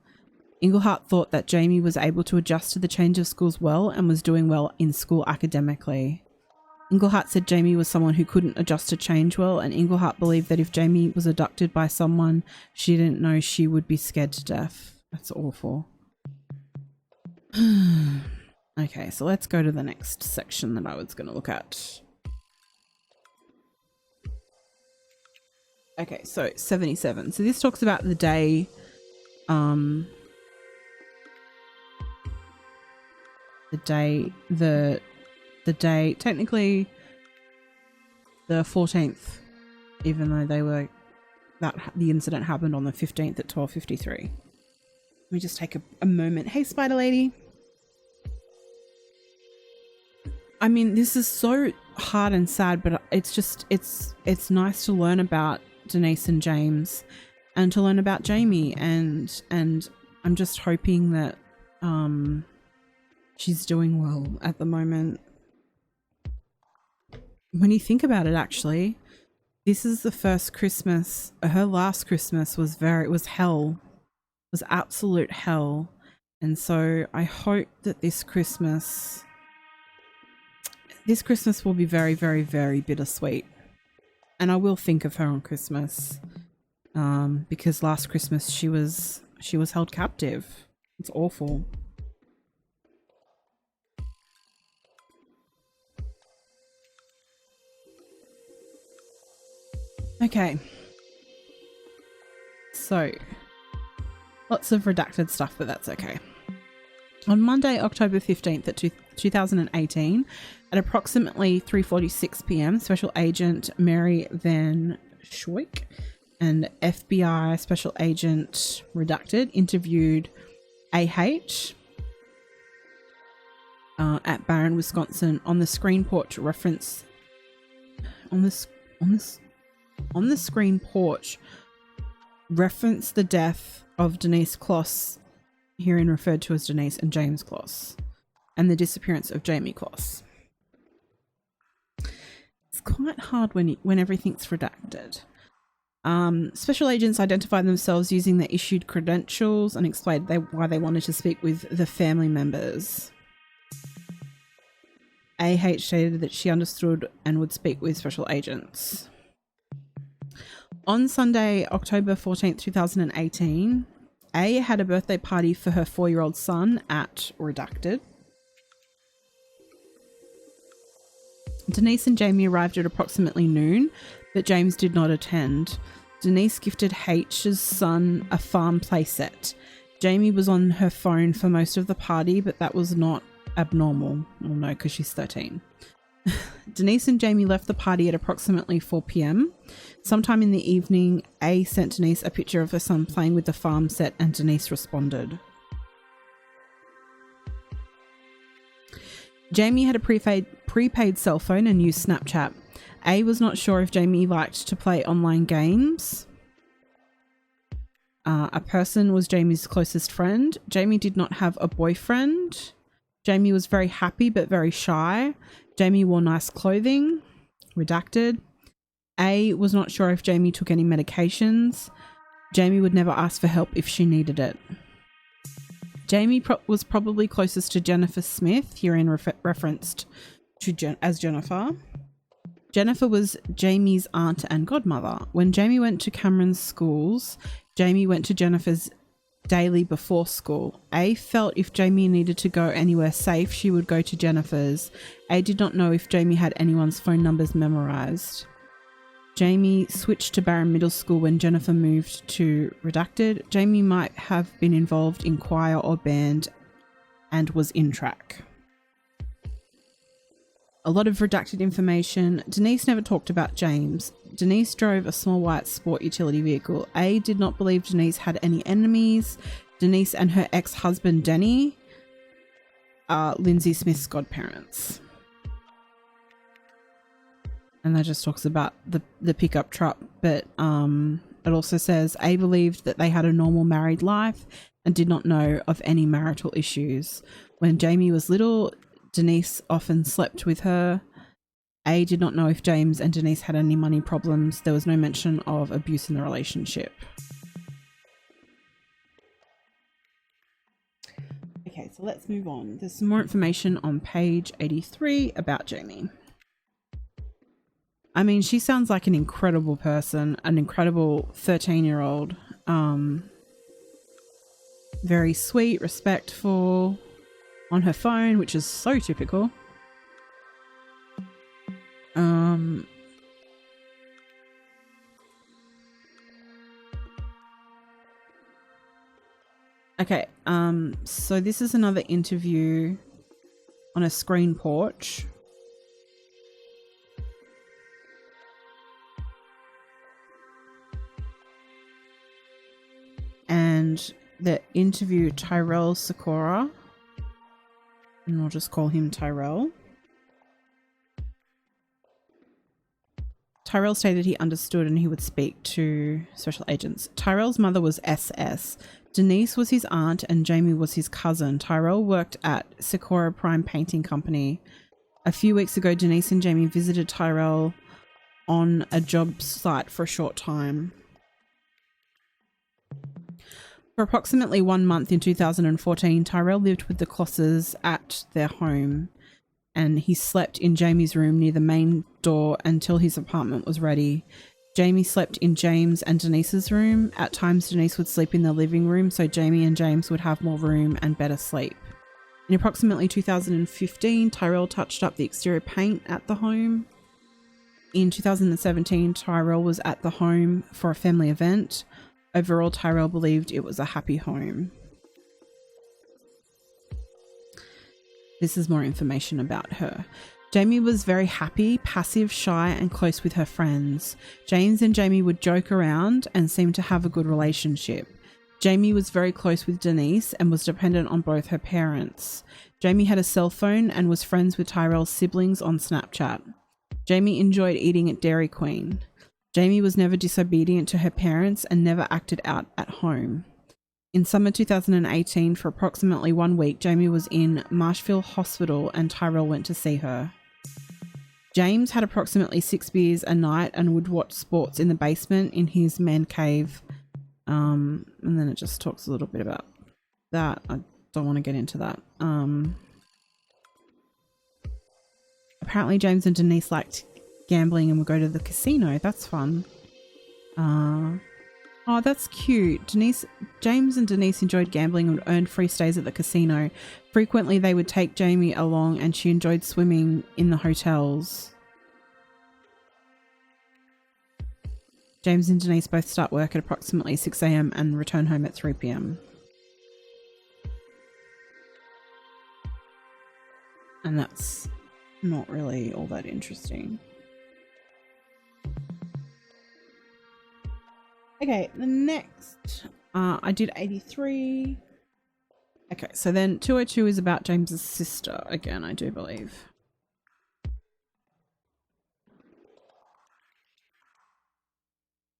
Englehart thought that Jayme was able to adjust to the change of schools well and was doing well in school academically. Englehart said Jayme was someone who couldn't adjust to change well, and Englehart believed that if Jayme was abducted by someone she didn't know, she would be scared to death. That's awful. Okay, so let's go to the next section that I was going to look at. Okay, so 77. So this talks about the day, the day, technically the 14th, even though the incident happened on the 15th at 12:53. Let me just take a moment. Hey, Spider Lady. I mean, this is so hard and sad, but it's nice to learn about Denise and James and to learn about Jayme, and I'm just hoping that she's doing well at the moment. When you think about it, actually, this is the first Christmas. Her last Christmas was hell. It was absolute hell. And so I hope that this Christmas will be very, very, very bittersweet. And I will think of her on Christmas. Because last Christmas she was held captive. It's awful. Okay. So, lots of redacted stuff, but that's okay. On Monday, October 15th at 2018, at approximately 3:46 p.m, Special Agent Mary Van Schoik and FBI Special Agent Redacted interviewed AH at Barron, Wisconsin, on the screen porch reference. On the screen porch reference the death of Denise Closs, herein referred to as Denise, and Jayme Closs, and the disappearance of Jayme Closs. It's quite hard when everything's redacted. Special agents identified themselves using their issued credentials and explained why they wanted to speak with the family members. AH stated that she understood and would speak with special agents. On Sunday, October 14th, 2018, A had a birthday party for her 4-year-old son at Redacted. Denise and Jayme arrived at approximately noon, but James did not attend. Denise gifted H's son a farm playset. Jayme was on her phone for most of the party, but that was not abnormal. Well, no, because she's 13. Denise and Jayme left the party at approximately 4 p.m. Sometime in the evening, A sent Denise a picture of her son playing with the farm set, and Denise responded. Jayme had a prepaid cell phone and used Snapchat. A was not sure if Jayme liked to play online games. A person was Jayme's closest friend. Jayme did not have a boyfriend. Jayme was very happy but very shy. Jayme wore nice clothing. Redacted. A was not sure if Jayme took any medications. Jayme would never ask for help if she needed it. Jayme was probably closest to Jennifer Smith, herein referenced to as Jennifer. Jennifer was Jayme's aunt and godmother. When Jayme went to Cameron's schools, Jayme went to Jennifer's daily before school. A felt if Jayme needed to go anywhere safe, she would go to Jennifer's. A did not know if Jayme had anyone's phone numbers memorized. Jayme switched to Barron Middle School when Jennifer moved to Redacted. Jayme might have been involved in choir or band and was in track. A lot of redacted information. Denise never talked about James. Denise drove a small white sport utility vehicle. A did not believe Denise had any enemies. Denise and her ex-husband Denny are Lindsay Smith's godparents. And that just talks about the pickup truck, but it also says A believed that they had a normal married life and did not know of any marital issues. When Jayme was little, Denise often slept with her. A did not know if James and Denise had any money problems. There was no mention of abuse in the relationship. Okay, so let's move on. There's some more information on page 83 about Jayme. I mean, she sounds like an incredible person, an incredible 13-year-old. Very sweet, respectful, on her phone, which is so typical. Okay, so this is another interview on a screen porch. And the interview Tyrell Sakura, and I'll just call him Tyrell. Tyrell stated he understood and he would speak to special agents. Tyrell's mother was SS. Denise was his aunt and Jayme was his cousin. Tyrell worked at Sakura Prime Painting Company. A few weeks ago, Denise and Jayme visited Tyrell on a job site for a short time. For approximately 1 month in 2014, Tyrell lived with the Klosses at their home, and he slept in Jayme's room near the main door until his apartment was ready. Jayme slept in James and Denise's room. At times, Denise would sleep in the living room, so Jayme and James would have more room and better sleep. In approximately 2015, Tyrell touched up the exterior paint at the home. In 2017, Tyrell was at the home for a family event. Overall, Tyrell believed it was a happy home. This is more information about her. Jayme was very happy, passive, shy, and close with her friends. James and Jayme would joke around and seemed to have a good relationship. Jayme was very close with Denise and was dependent on both her parents. Jayme had a cell phone and was friends with Tyrell's siblings on Snapchat. Jayme enjoyed eating at Dairy Queen. Jayme was never disobedient to her parents and never acted out at home. In summer 2018, for approximately 1 week, Jayme was in Marshfield Hospital and Tyrell went to see her. James had approximately 6 beers a night and would watch sports in the basement in his man cave. And then it just talks a little bit about that. I don't want to get into that. Apparently James and Denise liked gambling and would go to the casino. That's fun. Oh, that's cute. James and Denise enjoyed gambling and earned free stays at the casino. Frequently they would take Jayme along and she enjoyed swimming in the hotels. James and Denise both start work at approximately 6 a.m. and return home at 3 p.m. And that's not really all that interesting. Okay, the next, I did 83. Okay, so then 202 is about James's sister again, I do believe.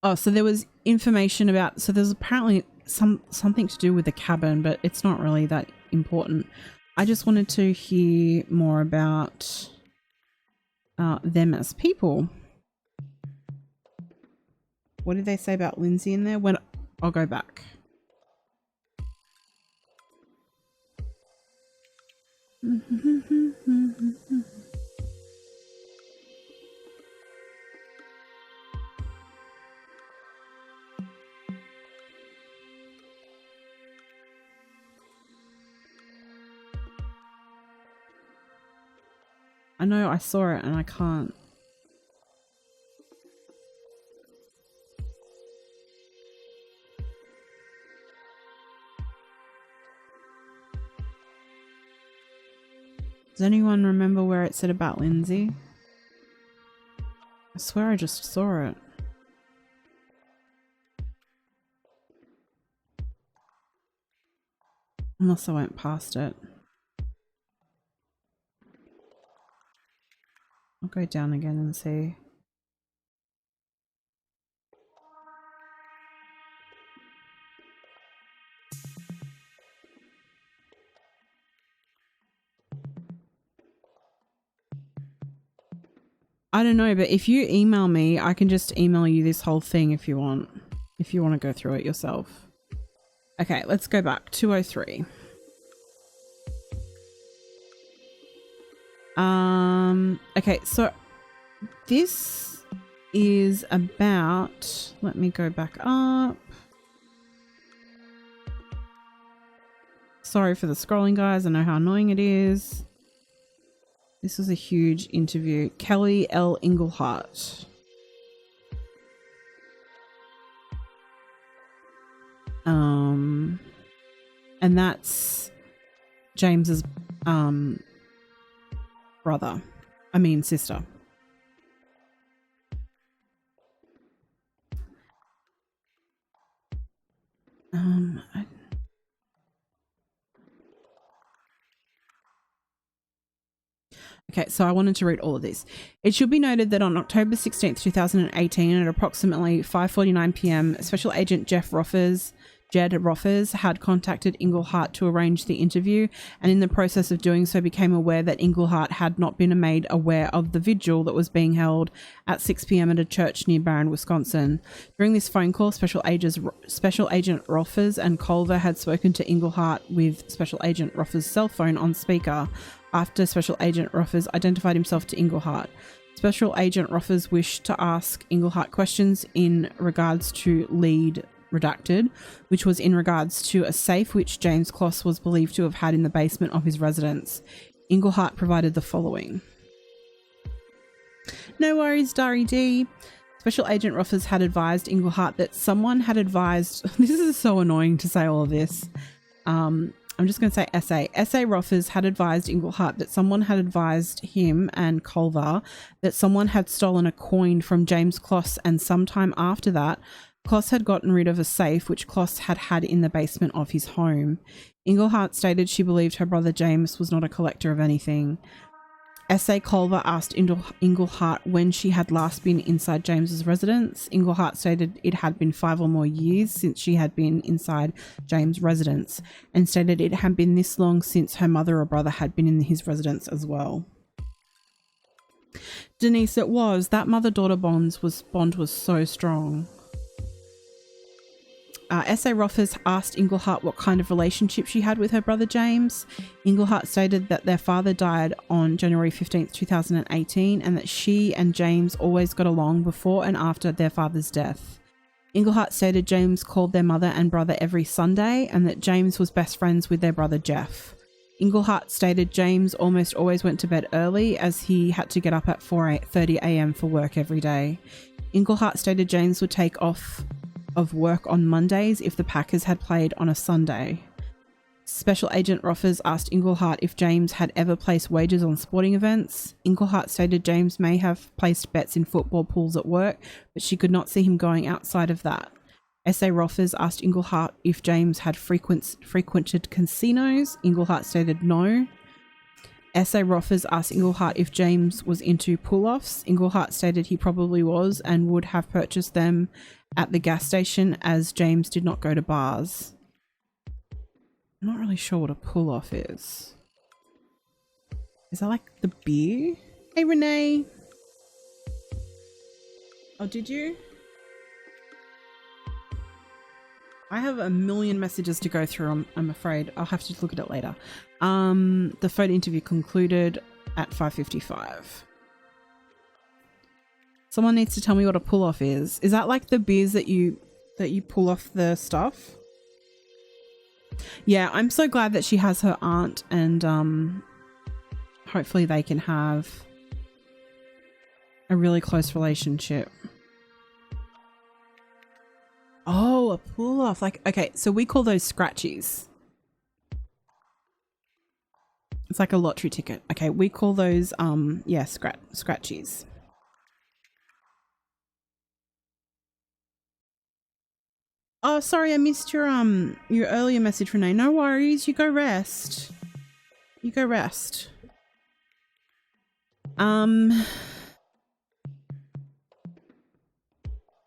Oh, so there was information about, so there's apparently something to do with the cabin, but it's not really that important. I just wanted to hear more about them as people. What did they say about Lindsay in there? When I'll go back. I know I saw it and I can't. Does anyone remember where it said about Lindsay? I swear I just saw it. Unless I went past it. I'll go down again and see. I don't know, but if you email me, I can just email you this whole thing if you want to go through it yourself. Okay, let's go back. 203. Okay, so this is about, let me go back up. Sorry for the scrolling, guys. I know how annoying it is. This was a huge interview. Kelly L. Englehart. And that's James's sister. Okay, so I wanted to read all of this. It should be noted that on October 16th, 2018, at approximately 5:49 p.m., Special Agent Jed Roffers had contacted Englehart to arrange the interview, and in the process of doing so became aware that Englehart had not been made aware of the vigil that was being held at 6 p.m. at a church near Barron, Wisconsin. During this phone call, Special Agent Roffers and Culver had spoken to Englehart with Special Agent Roffers' cell phone on speaker. After Special Agent Roffers identified himself to Englehart, Special Agent Roffers wished to ask Englehart questions in regards to lead redacted, which was in regards to a safe which Jayme Closs was believed to have had in the basement of his residence. Englehart provided the following. No worries, Dari D. Special Agent Roffers had advised Englehart that someone had advised... This is so annoying to say all of this. I'm just going to say SA. SA Roffers had advised Englehart that someone had advised him and Culver that someone had stolen a coin from Jayme Closs, and sometime after that, Kloss had gotten rid of a safe which Kloss had had in the basement of his home. Englehart stated she believed her brother James was not a collector of anything. S.A. Culver asked Englehart when she had last been inside James's residence. Englehart stated it had been 5 or more years since she had been inside James' residence, and stated it had been this long since her mother or brother had been in his residence as well. Denise, it was. That mother-daughter bond was so strong. S.A. Roffers asked Englehart what kind of relationship she had with her brother James. Englehart stated that their father died on January 15th, 2018, and that she and James always got along before and after their father's death. Englehart stated James called their mother and brother every Sunday, and that James was best friends with their brother Jeff. Englehart stated James almost always went to bed early as he had to get up at 4:30 a.m. for work every day. Englehart stated James would take off of work on Mondays if the Packers had played on a Sunday. Special Agent Roffers asked Englehart if James had ever placed wagers on sporting events. Englehart stated James may have placed bets in football pools at work, but she could not see him going outside of that. S.A. Roffers asked Englehart if James had frequented casinos. Englehart stated no. S.A. Roffers asked Englehart if James was into pull-offs. Englehart stated he probably was and would have purchased them at the gas station as James did not go to bars. I'm not really sure what a pull-off is. Is that like the beer? Hey, Renee. Oh, did you? I have a million messages to go through. I'm afraid I'll have to look at it later. The phone interview concluded at 5:55. Someone needs to tell me what a pull-off is. Is that like the beers that you pull off the stuff? Yeah, I'm so glad that she has her aunt, and hopefully they can have a really close relationship. Oh, a pull-off. Like, okay, so we call those scratchies. It's like a lottery ticket. Okay, we call those yeah, scratchies. Oh, sorry, I missed your earlier message, Renee. No worries, you go rest. You go rest.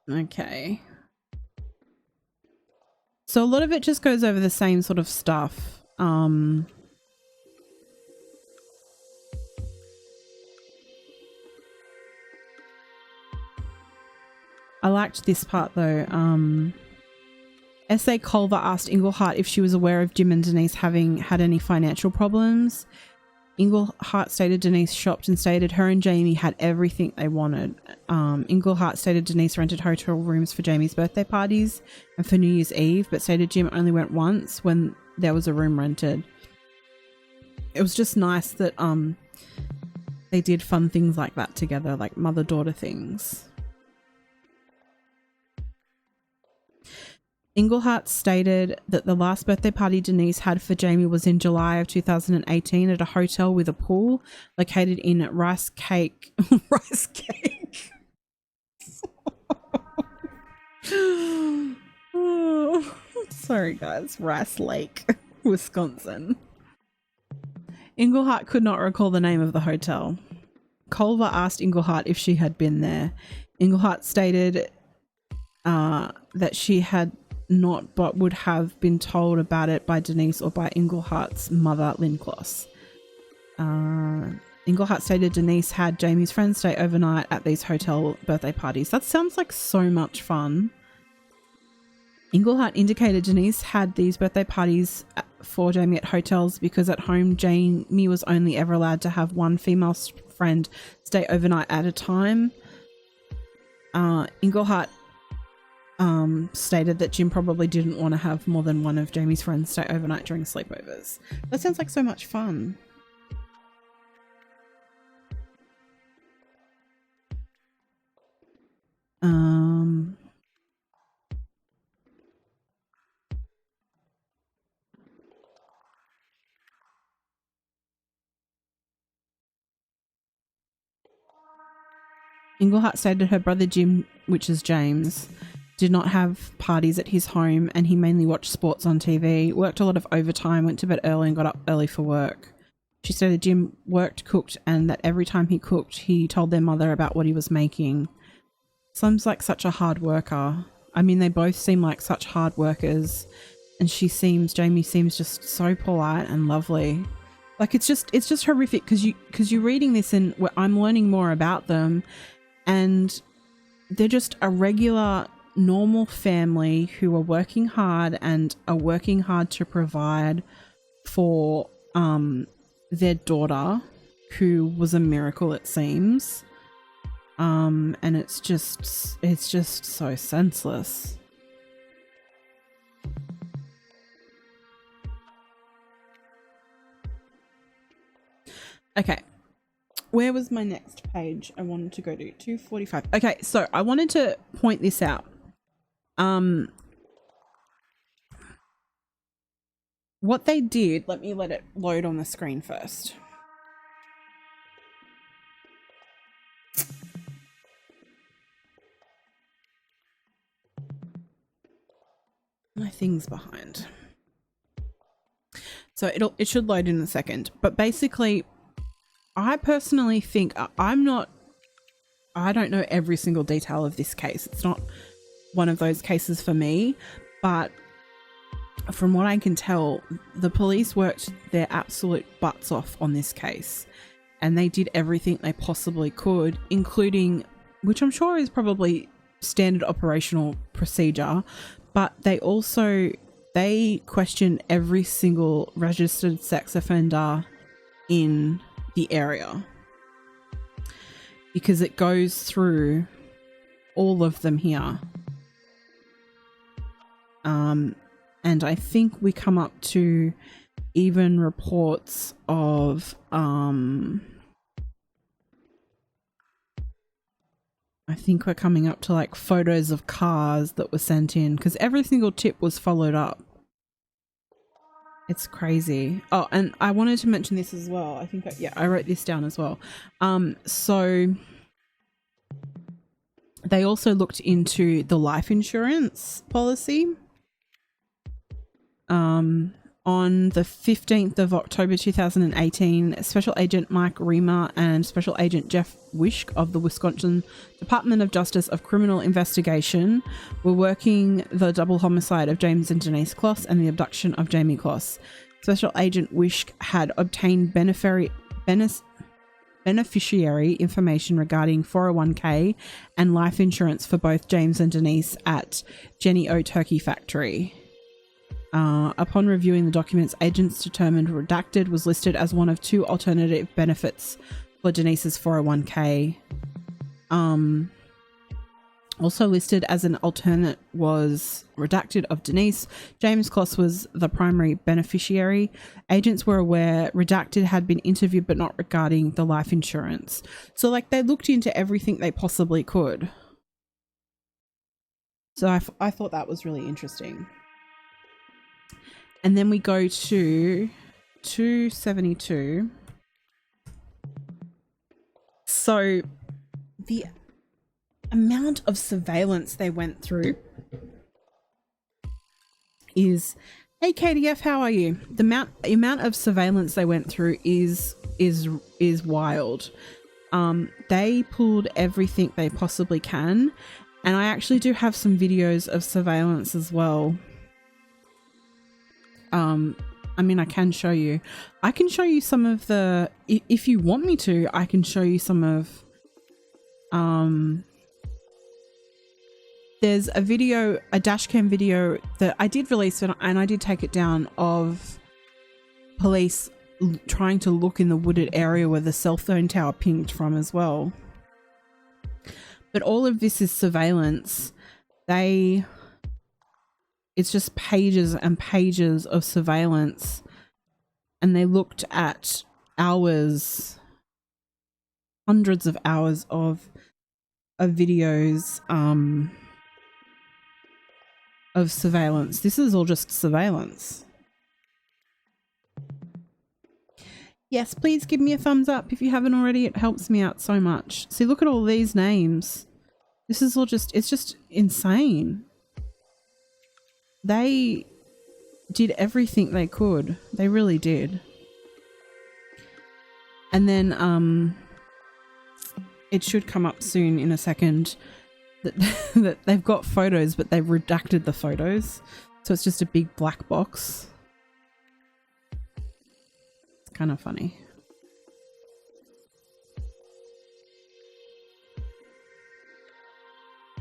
Okay. So a lot of it just goes over the same sort of stuff. I liked this part though. S.A. Culver asked Englehart if she was aware of Jim and Denise having had any financial problems. Englehart stated Denise shopped and stated her and Jayme had everything they wanted. Englehart stated Denise rented hotel rooms for Jayme's birthday parties and for New Year's Eve, but stated Jim only went once when there was a room rented. It was just nice that they did fun things like that together, like mother-daughter things. Englehart stated that the last birthday party Denise had for Jayme was in July of 2018 at a hotel with a pool located in Rice Cake. Rice Cake. Oh, sorry guys. Rice Lake, Wisconsin. Englehart could not recall the name of the hotel. Culver asked Englehart if she had been there. Englehart stated that she had not, but would have been told about it by Denise or by Englehart's mother, Lynn Kloss. Englehart stated Denise had Jayme's friends stay overnight at these hotel birthday parties. That sounds like so much fun. Englehart indicated Denise had these birthday parties for Jayme at hotels because at home Jayme was only ever allowed to have one female friend stay overnight at a time. Englehart stated that Jim probably didn't want to have more than one of Jayme's friends stay overnight during sleepovers. That sounds like so much fun. Englehart stated her brother Jim, which is James, did not have parties at his home and he mainly watched sports on TV, worked a lot of overtime, went to bed early and got up early for work. She stated Jim worked, cooked, and that every time he cooked, he told their mother about what he was making. Seems like such a hard worker. I mean, they both seem like such hard workers, and Jayme seems just so polite and lovely. Like, it's just horrific because you're reading this and I'm learning more about them, and they're just a regular, normal family who are working hard and are working hard to provide for their daughter, who was a miracle, it seems. And it's just so senseless. Okay, where was my next page I wanted to go to? 245. Okay, so I wanted to point this out. What they did, let me let it load on the screen first. My thing's behind. So it should load in a second. But basically, I personally think I don't know every single detail of this case. It's not one of those cases for me, but from what I can tell, the police worked their absolute butts off on this case, and they did everything they possibly could, including, which I'm sure is probably standard operational procedure, but they questioned every single registered sex offender in the area, because it goes through all of them here. And I think we come up to even reports of I think we're coming up to like photos of cars that were sent in, because every single tip was followed up. It's crazy. Oh, and I wanted to mention this as well. I think I wrote this down as well. So they also looked into the life insurance policy. On the 15th of October 2018, Special Agent Mike Reamer and Special Agent Jeff Wisk of the Wisconsin Department of Justice of Criminal Investigation were working the double homicide of James and Denise Closs and the abduction of Jayme Closs. Special Agent Wisk had obtained beneficiary information regarding 401k and life insurance for both James and Denise at Jenny O Turkey Factory. Upon reviewing the documents, agents determined redacted was listed as one of two alternative benefits for Denise's 401k. Also listed as an alternate was redacted of Denise. James Closs was the primary beneficiary. Agents were aware redacted had been interviewed, but not regarding the life insurance. So like they looked into everything they possibly could. So I thought that was really interesting. And then we go to 272. So the amount of surveillance they went through is, hey KDF, how are you? The amount of surveillance they went through is wild. They pulled everything they possibly can, and I actually do have some videos of surveillance as well. I mean, I can show you. I can show you some of the, if you want me to, I can show you some of, there's a video, a dashcam video that I did release and I did take it down of police trying to look in the wooded area where the cell phone tower pinged from as well. But all of this is surveillance. It's just pages and pages of surveillance, and they looked at hours, hundreds of hours of videos of surveillance. This is all just surveillance. Yes, please give me a thumbs up if you haven't already. It helps me out so much. See, look at all these names. This is all just, it's just insane. They did everything they could. They really did. And then it should come up soon in a second that, that they've got photos, but they've redacted the photos. So it's just a big black box. It's kind of funny.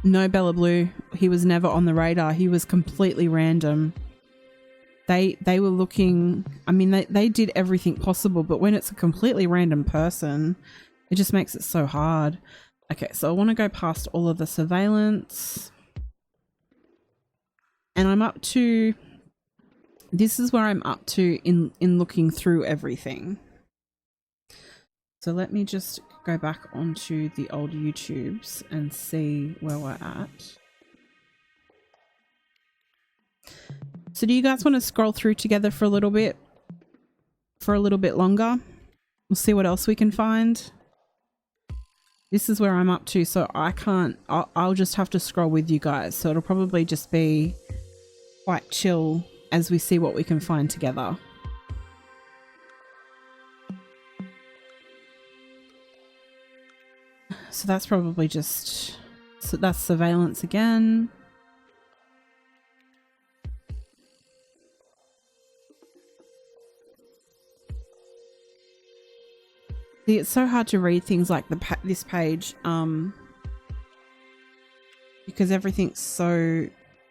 No, Bella Blue, he was never on the radar. He was completely random. They were looking, I mean, they did everything possible, but when it's a completely random person, it just makes it so hard. Okay, so I want to go past all of the surveillance. And I'm up to, this is where I'm up to in looking through everything. So let me just go back onto the old YouTubes and see where we're at. So do you guys want to scroll through together for a little bit longer? We'll see what else we can find. This is where I'm up to, so I can't, I'll just have to scroll with you guys. So it'll probably just be quite chill as we see what we can find together. So that's probably just, so that's surveillance again. See, it's so hard to read things like this page because everything's so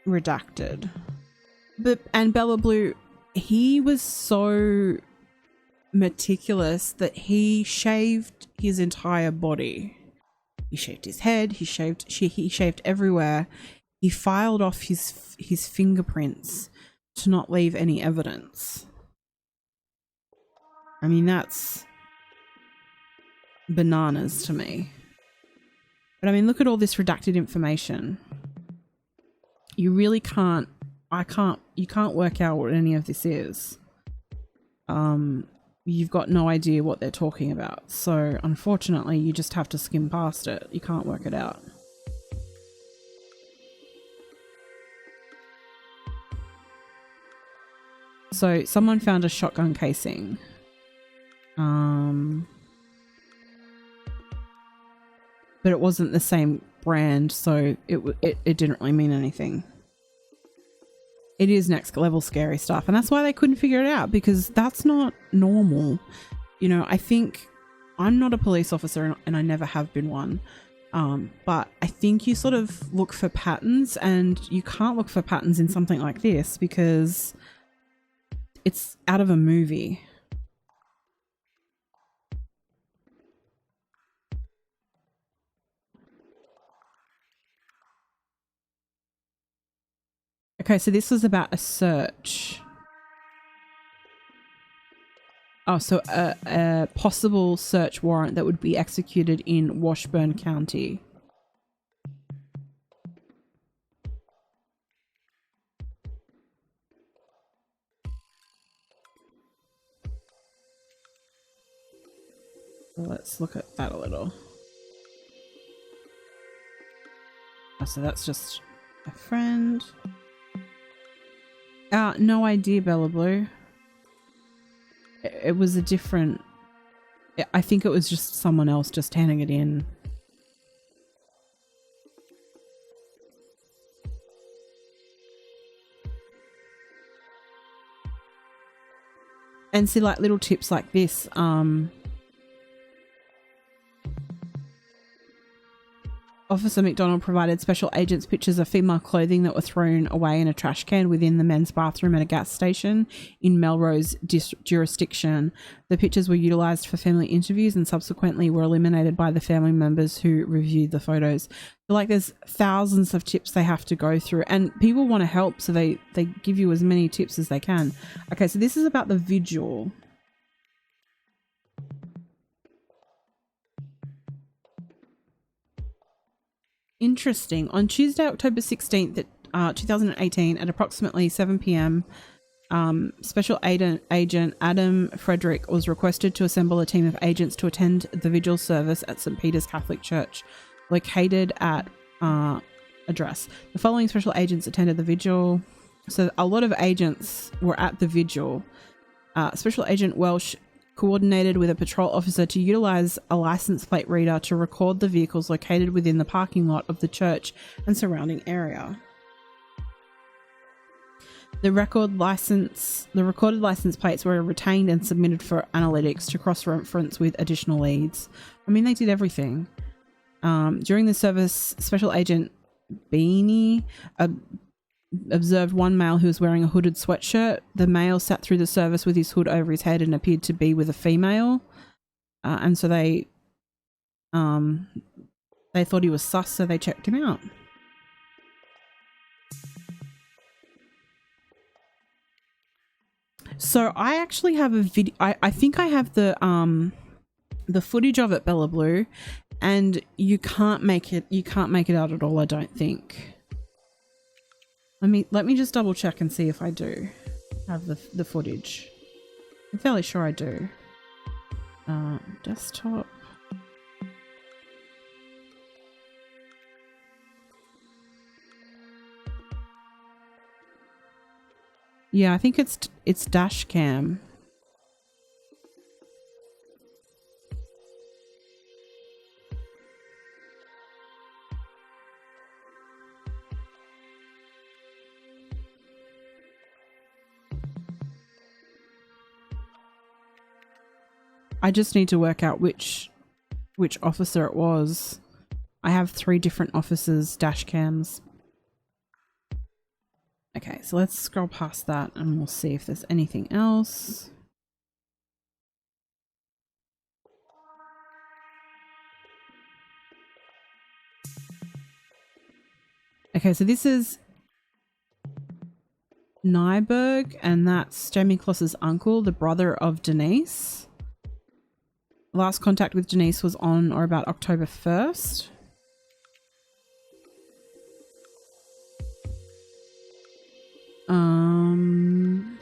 redacted. And Bella Blue, he was so meticulous that he shaved his entire body. He shaved his head, he shaved everywhere. He filed off his fingerprints to not leave any evidence. I mean, that's bananas to me. But I mean, look at all this redacted information. You really can't, you can't work out what any of this is. You've got no idea what they're talking about. So unfortunately, you just have to skim past it. You can't work it out. So someone found a shotgun casing. But it wasn't the same brand, so it didn't really mean anything. It is next level scary stuff, and that's why they couldn't figure it out, because that's not normal. You know, I think, I'm not a police officer and I never have been one, but I think you sort of look for patterns, and you can't look for patterns in something like this because it's out of a movie. Okay, so this was about a search. Oh, so a possible search warrant that would be executed in Washburn County. Let's look at that a little. Oh, so that's just a friend. No idea, Bella Blue. It was a different... I think it was just someone else just handing it in. And see, like, little tips like this, Officer McDonald provided special agents pictures of female clothing that were thrown away in a trash can within the men's bathroom at a gas station in Melrose jurisdiction. The pictures were utilised for family interviews and subsequently were eliminated by the family members who reviewed the photos. So, like, there's thousands of tips they have to go through, and people want to help, so they give you as many tips as they can. Okay, so this is about the vigil. Interesting. On Tuesday, October 16th, 2018, at approximately 7 p.m, Special Agent Adam Frederick was requested to assemble a team of agents to attend the vigil service at St. Peter's Catholic Church, located at address. The following special agents attended the vigil. So a lot of agents were at the vigil. Special Agent Welsh coordinated with a patrol officer to utilize a license plate reader to record the vehicles located within the parking lot of the church and surrounding area. The recorded license plates were retained and submitted for analytics to cross-reference with additional leads. I mean, they did everything. During the service, Special Agent Beanie observed one male who was wearing a hooded sweatshirt. The male sat through the service with his hood over his head and appeared to be with a female. And so they thought he was sus, so they checked him out. So I actually have a video. I think I have the footage of it, Bella Blue, and you can't make it out at all, I don't think. Let me just double check and see if I do have the footage. I'm fairly sure I do. Desktop. Yeah, I think it's dash cam. I just need to work out which officer it was. I have 3 different officers' dash cams. Okay, so let's scroll past that and we'll see if there's anything else. Okay, so this is Nyberg, and that's Jayme Closs's uncle, the brother of Denise. Last contact with Denise was on or about October 1st.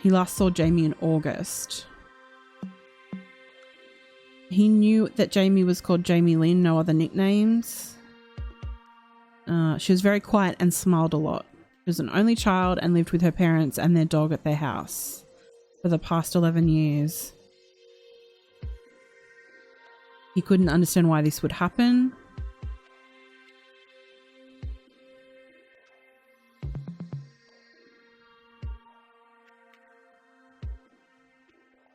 He last saw Jayme in August. He knew that Jayme was called Jayme Lynn, no other nicknames. She was very quiet and smiled a lot. She was an only child and lived with her parents and their dog at their house for the past 11 years. He couldn't understand why this would happen.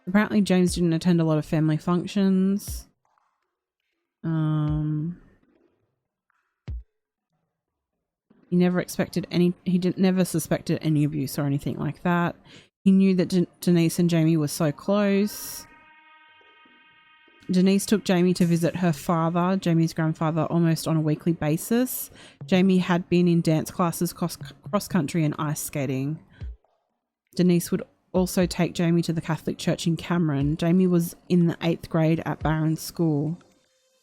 Apparently James didn't attend a lot of family functions. He never never suspected any abuse or anything like that. He knew that Denise and Jayme were so close. Denise took Jayme to visit her father, Jayme's grandfather, almost on a weekly basis. Jayme had been in dance classes, cross country and ice skating. Denise would also take Jayme to the Catholic Church in Cameron. Jayme was in the 8th grade at Barron's School.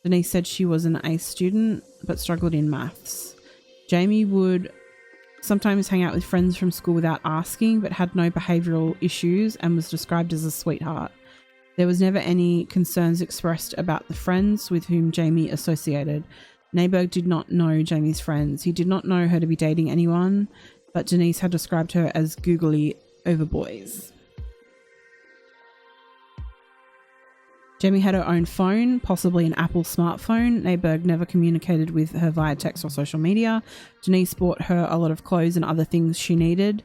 Denise said she was an A student but struggled in maths. Jayme would sometimes hang out with friends from school without asking, but had no behavioural issues and was described as a sweetheart. There was never any concerns expressed about the friends with whom Jayme associated. Nyberg did not know Jayme's friends. He did not know her to be dating anyone, but Denise had described her as googly over boys. Jayme had her own phone, possibly an Apple smartphone. Nyberg never communicated with her via text or social media. Denise bought her a lot of clothes and other things she needed.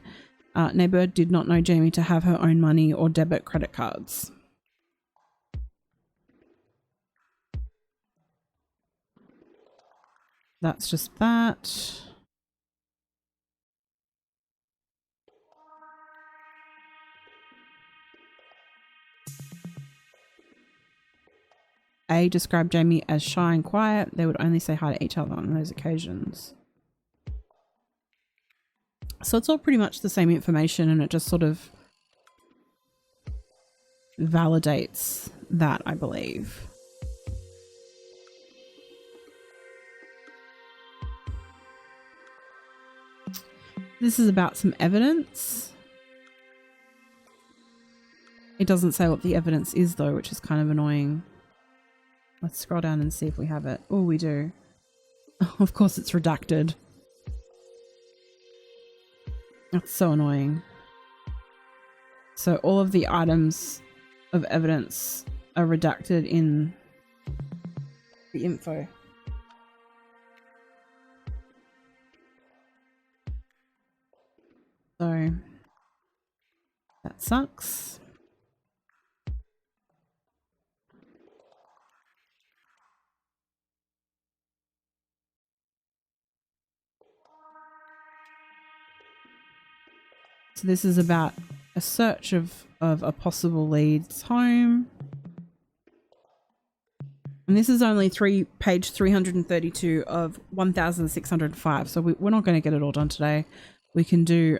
Nyberg did not know Jayme to have her own money or debit credit cards. That's just that. A described Jayme as shy and quiet. They would only say hi to each other on those occasions. So it's all pretty much the same information, and it just sort of validates that, I believe. This is about some evidence. It doesn't say what the evidence is though, which is kind of annoying. Let's scroll down and see if we have it. Oh, we do. Of course it's redacted. That's so annoying. So all of the items of evidence are redacted in the info. So that sucks. So this is about a search of a possible lead's home. And this is only page 332 of 1605. So we're not going to get it all done today. We can do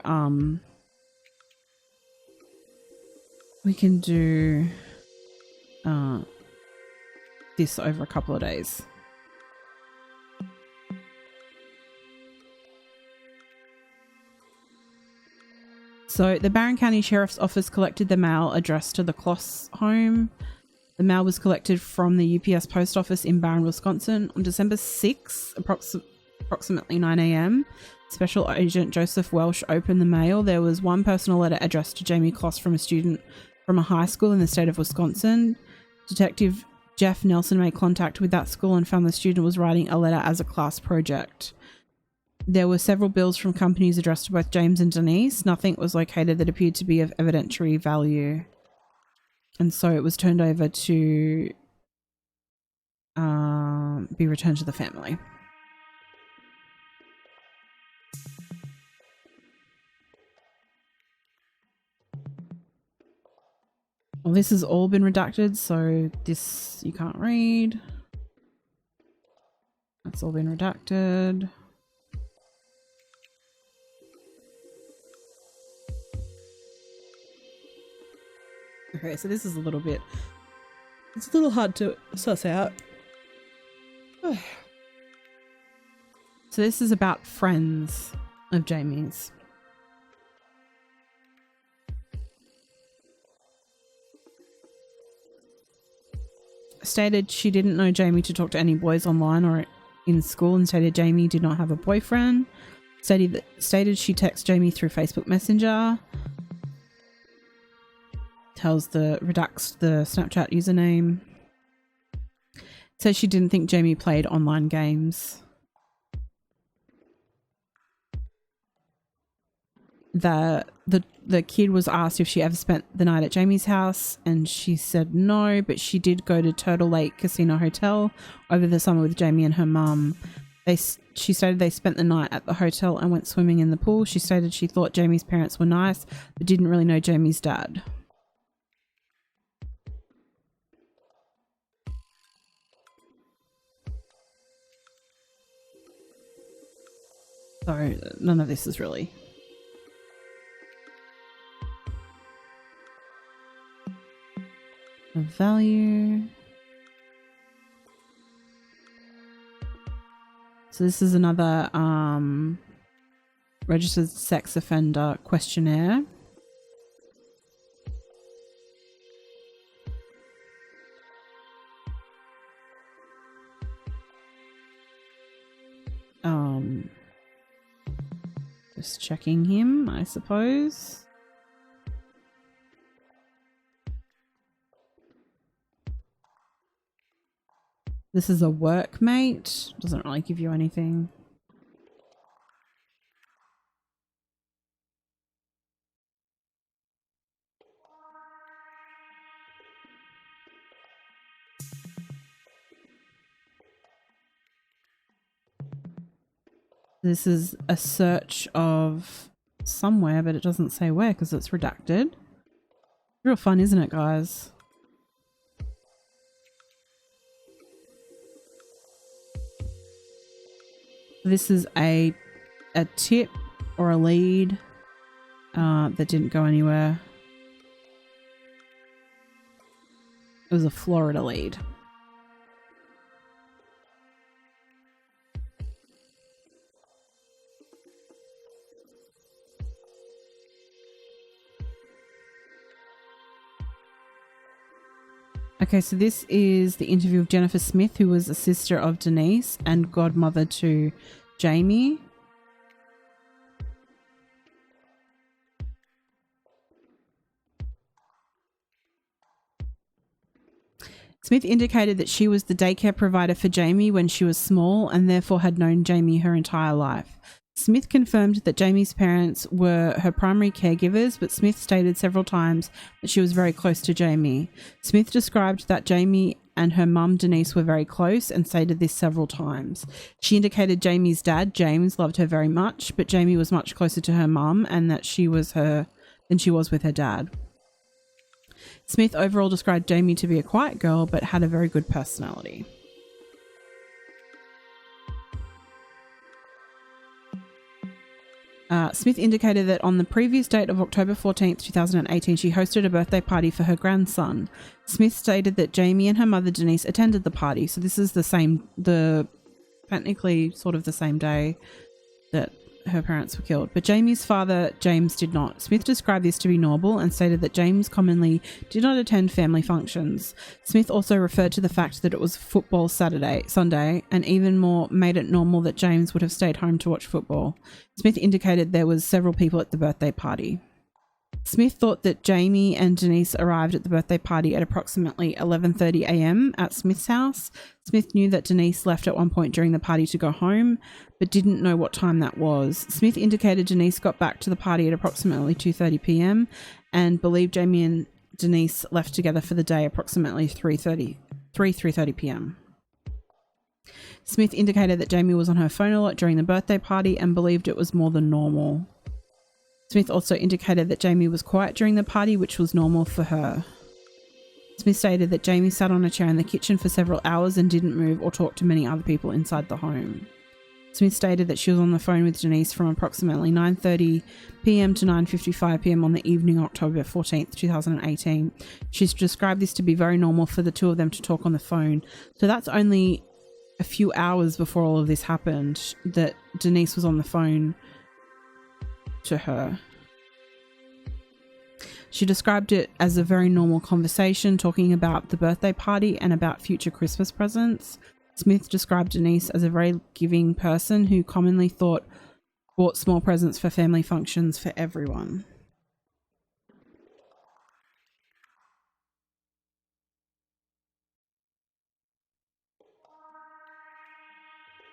this over a couple of days. So the Barron County Sheriff's Office collected the mail addressed to the Kloss home. The mail was collected from the UPS post office in Barron, Wisconsin on December 6, approximately 9 a.m. Special Agent Joseph Welsh opened the mail. There was one personal letter addressed to Jayme Closs from a student from a high school in the state of Wisconsin. Detective Jeff Nelson made contact with that school and found the student was writing a letter as a class project. There were several bills from companies addressed to both James and Denise. Nothing was located that appeared to be of evidentiary value. And so it was turned over to be returned to the family. Well, this has all been redacted, so this you can't read. That's all been redacted. Okay, so this is a little bit, it's a little hard to suss out. So this is about friends of Jayme's. Stated she didn't know Jayme to talk to any boys online or in school, and stated Jayme did not have a boyfriend. Stated she texted Jayme through Facebook Messenger. Redacts the Snapchat username. Says she didn't think Jayme played online games. The kid was asked if she ever spent the night at Jayme's house, and she said no, but she did go to Turtle Lake Casino Hotel over the summer with Jayme and her mum. She stated they spent the night at the hotel and went swimming in the pool. She stated she thought Jayme's parents were nice, but didn't really know Jayme's dad. So none of this is really of value. So this is another registered sex offender questionnaire. Just checking him, I suppose. This is a workmate. Doesn't really give you anything. This is a search of somewhere, but it doesn't say where because it's redacted. Real fun, isn't it, guys? This is a tip or a lead that didn't go anywhere. It was a Florida lead. Okay, so this is the interview of Jennifer Smith, who was a sister of Denise and godmother to Jayme. Smith indicated that she was the daycare provider for Jayme when she was small and therefore had known Jayme her entire life. Smith confirmed that Jayme's parents were her primary caregivers, but Smith stated several times that she was very close to Jayme. Smith described that Jayme and her mum Denise were very close and stated this several times. She indicated Jayme's dad, James, loved her very much, but Jayme was much closer to her mum and that she was with her dad. Smith overall described Jayme to be a quiet girl, but had a very good personality. Smith indicated that on the previous date of October 14th, 2018, she hosted a birthday party for her grandson. Smith stated that Jayme and her mother Denise attended the party. So this is technically sort of the same day that her parents were killed. But Jayme's father, James, did not. Smith described this to be normal and stated that James commonly did not attend family functions. Smith also referred to the fact that it was football Sunday, and even more made it normal that James would have stayed home to watch football. Smith indicated there was several people at the birthday party. Smith thought that Jayme and Denise arrived at the birthday party at approximately 11:30 a.m. at Smith's house. Smith knew that Denise left at one point during the party to go home, but didn't know what time that was. Smith indicated Denise got back to the party at approximately 2:30 p.m. and believed Jayme and Denise left together for the day approximately 3:30 p.m. Smith indicated that Jayme was on her phone a lot during the birthday party and believed it was more than normal. Smith also indicated that Jayme was quiet during the party, which was normal for her. Smith stated that Jayme sat on a chair in the kitchen for several hours and didn't move or talk to many other people inside the home. Smith stated that she was on the phone with Denise from approximately 9:30 p.m. to 9:55 p.m. on the evening of October 14th, 2018. She's described this to be very normal for the two of them to talk on the phone. So that's only a few hours before all of this happened that Denise was on the phone to her. She described it as a very normal conversation, talking about the birthday party and about future Christmas presents. Smith described Denise as a very giving person who commonly bought small presents for family functions for everyone.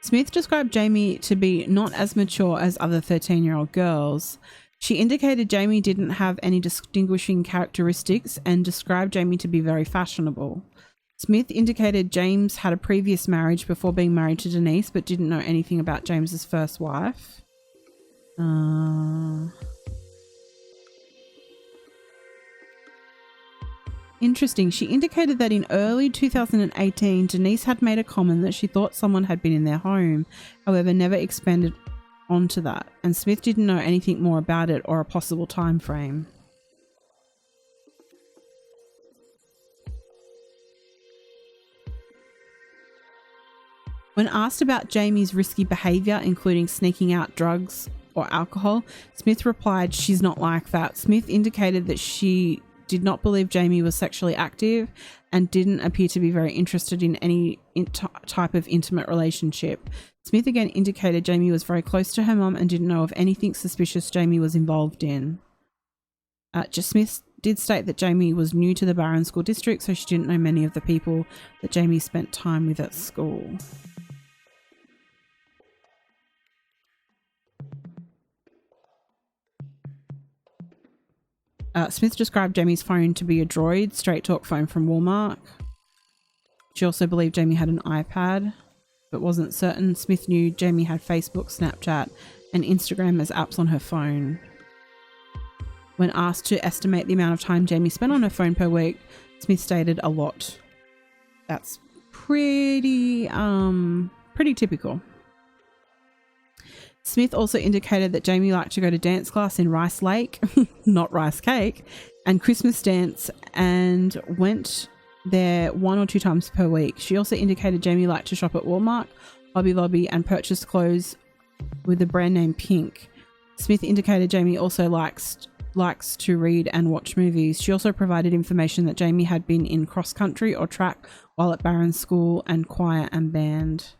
Smith described Jayme to be not as mature as other 13-year-old girls. She indicated Jayme didn't have any distinguishing characteristics and described Jayme to be very fashionable. Smith indicated James had a previous marriage before being married to Denise, but didn't know anything about James's first wife. Interesting. She indicated that in early 2018, Denise had made a comment that she thought someone had been in their home, however, never expanded onto that, and Smith didn't know anything more about it or a possible time frame. When asked about Jayme's risky behaviour, including sneaking out drugs or alcohol, Smith replied, "She's not like that." Smith indicated that she did not believe Jayme was sexually active and didn't appear to be very interested in any type of intimate relationship. Smith again indicated Jayme was very close to her mum and didn't know of anything suspicious Jayme was involved in. Smith did state that Jayme was new to the Barron School District, so she didn't know many of the people that Jayme spent time with at school. Smith described Jayme's phone to be a Droid straight talk phone from Walmart. She also believed Jayme had an iPad, but wasn't certain. Smith knew Jayme had Facebook, Snapchat, and Instagram as apps on her phone. When asked to estimate the amount of time Jayme spent on her phone per week, Smith stated a lot. That's pretty typical. Smith also indicated that Jayme liked to go to dance class in Rice Lake, not Rice Cake, and Christmas dance, and went there 1 or 2 times per week. She also indicated Jayme liked to shop at Walmart, Hobby Lobby, and purchase clothes with the brand name Pink. Smith indicated Jayme also likes likes to read and watch movies. She also provided information that Jayme had been in cross country or track while at Barron School and choir and band.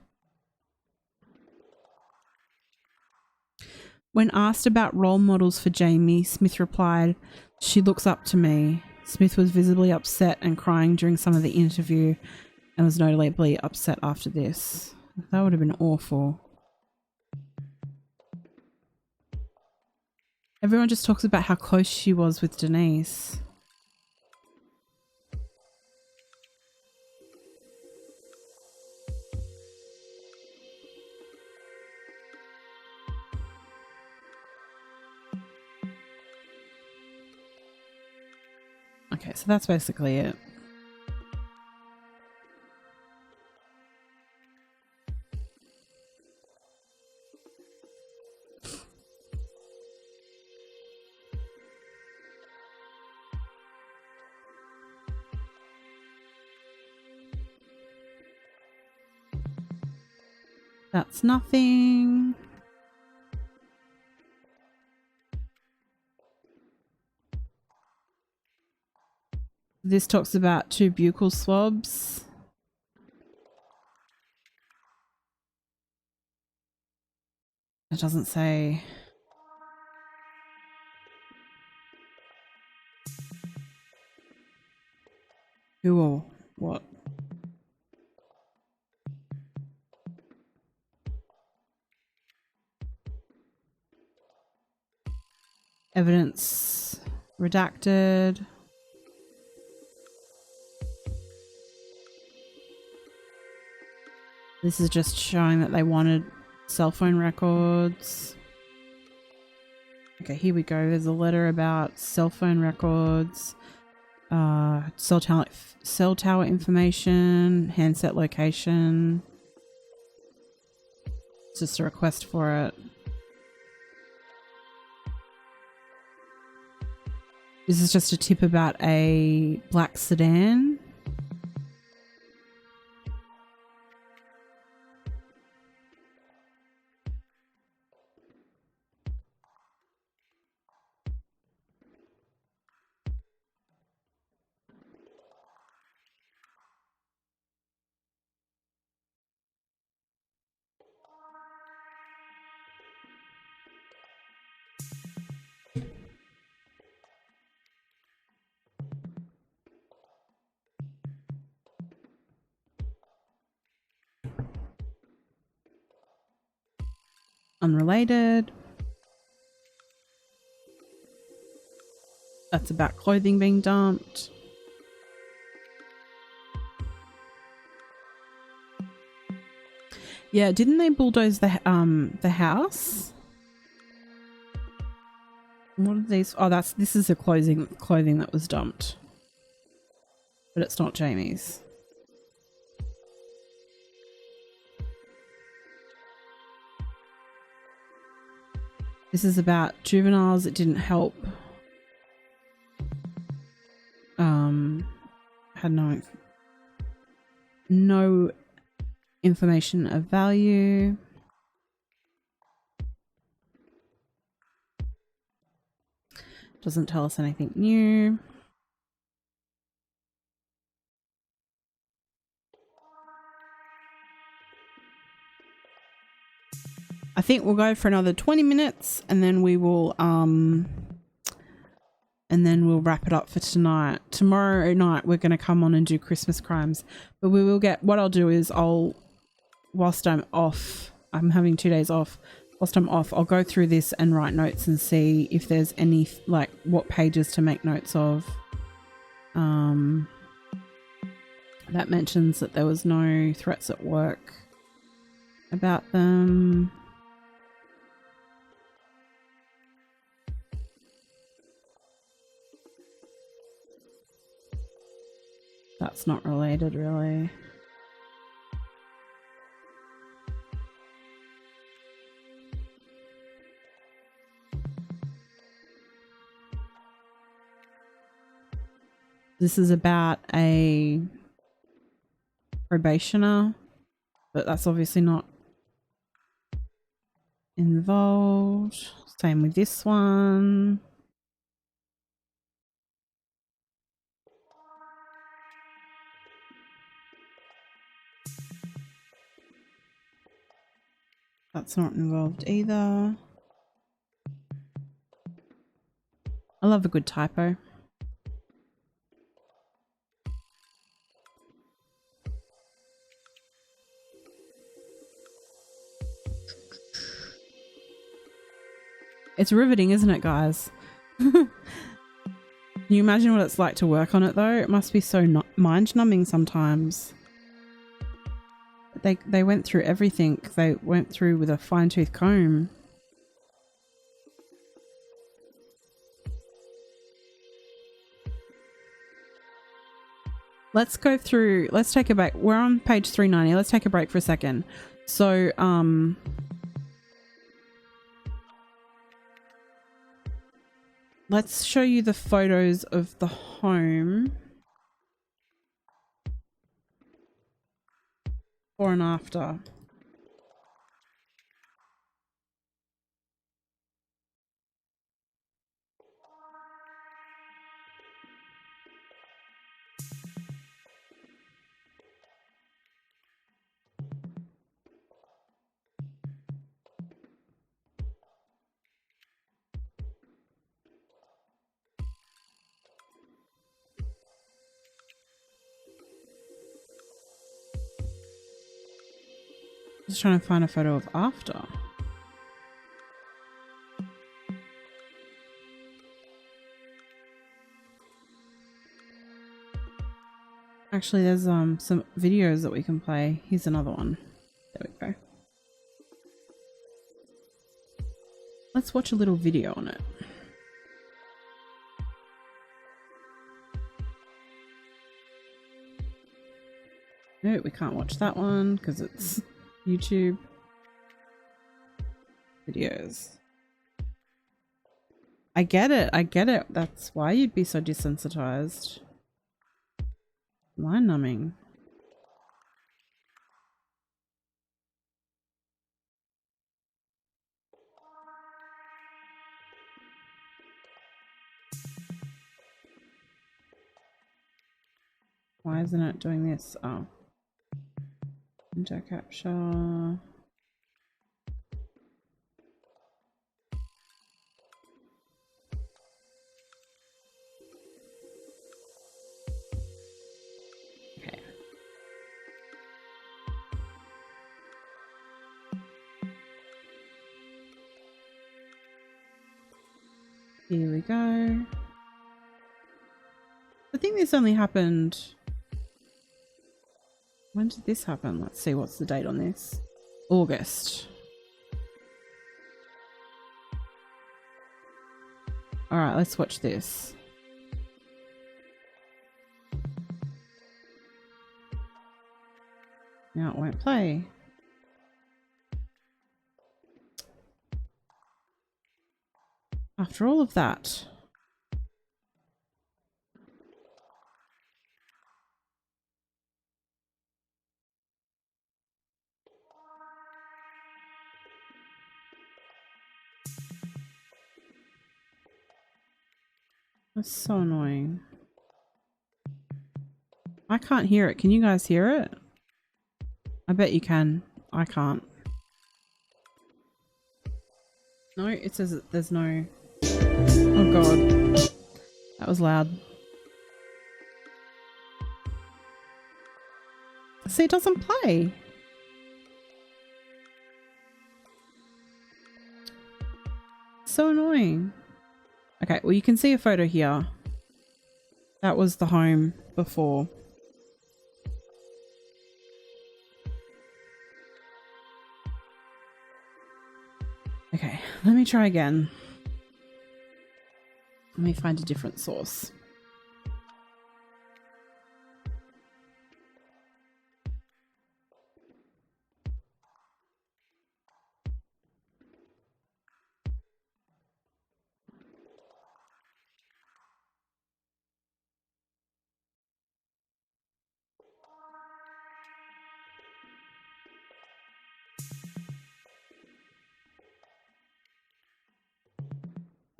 When asked about role models for Jayme, Smith replied, "She looks up to me." Smith was visibly upset and crying during some of the interview and was notably upset after this. That would have been awful. Everyone just talks about how close she was with Denise. Okay, so that's basically it. That's nothing. This talks about 2 buccal swabs. It doesn't say. Who or what? Evidence redacted. This is just showing that they wanted cell phone records. Okay, here we go. There's a letter about cell phone records, cell tower information, handset location. It's just a request for it. This is just a tip about a black sedan. Unrelated. That's about clothing being dumped. Yeah, didn't they bulldoze the house? What are these? Oh, this is the clothing that was dumped. But it's not Jayme's. This is about juveniles. It didn't help. Had no information of value. Doesn't tell us anything new. I think we'll go for another 20 minutes and then we will wrap it up for tonight. Tomorrow night we're going to come on and do Christmas crimes, but we will get, what I'll do is whilst I'm off, I'm having 2 days off. Whilst I'm off, I'll go through this and write notes and see if there's any, like, what pages to make notes of. That mentions that there was no threats at work about them. That's not related, really. This is about a probationer, but that's obviously not involved. Same with this one. That's not involved either. I love a good typo. It's riveting, isn't it, guys? Can you imagine what it's like to work on it, though? It must be so mind-numbing sometimes. They went through everything. They went through with a fine-tooth comb. Let's go through. Let's take a break. We're on page 390. Let's take a break for a second. So, let's show you the photos of the home. Before and after. Just trying to find a photo of after. Actually, there's some videos that we can play. Here's another one. There we go. Let's watch a little video on it. No, we can't watch that one because it's YouTube videos. I get it. I get it. That's why you'd be so desensitized. Mind numbing. Why isn't it doing this? Oh. Inter capture. Okay. Here we go. I think this only happened. When did this happen? Let's see, what's the date on this? August. All right, let's watch this. Now it won't play. After all of that. That's so annoying. I can't hear it. Can you guys hear it? I bet you can. I can't. No, it says that there's no... Oh god. That was loud. See, it doesn't play. So annoying. Okay, well you can see a photo here. That was the home before. Okay, let me try again. Let me find a different source.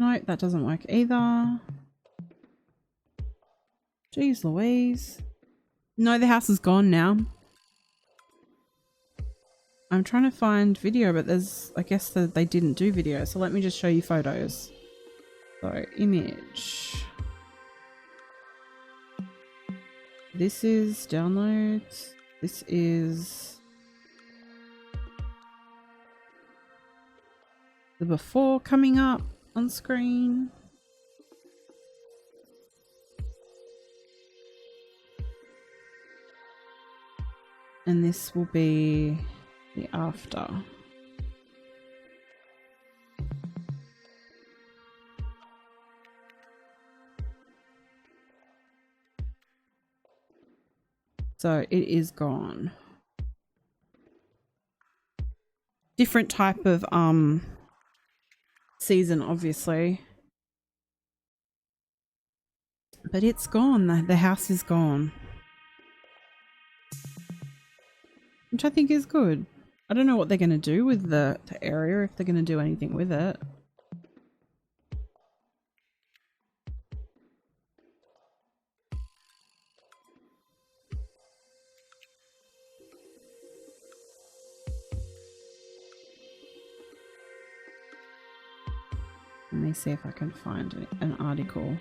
No, that doesn't work either. Jeez Louise. No, the house is gone now. I'm trying to find video, but there's, I guess that they didn't do video. So let me just show you photos. So image. This is downloads. This is the before coming up on screen. And this will be the after. So it is gone. Different type of season, obviously. But it's gone. The house is gone. Which I think is good. I don't know what they're going to do with the area, if they're going to do anything with it. Let me see if I can find an article.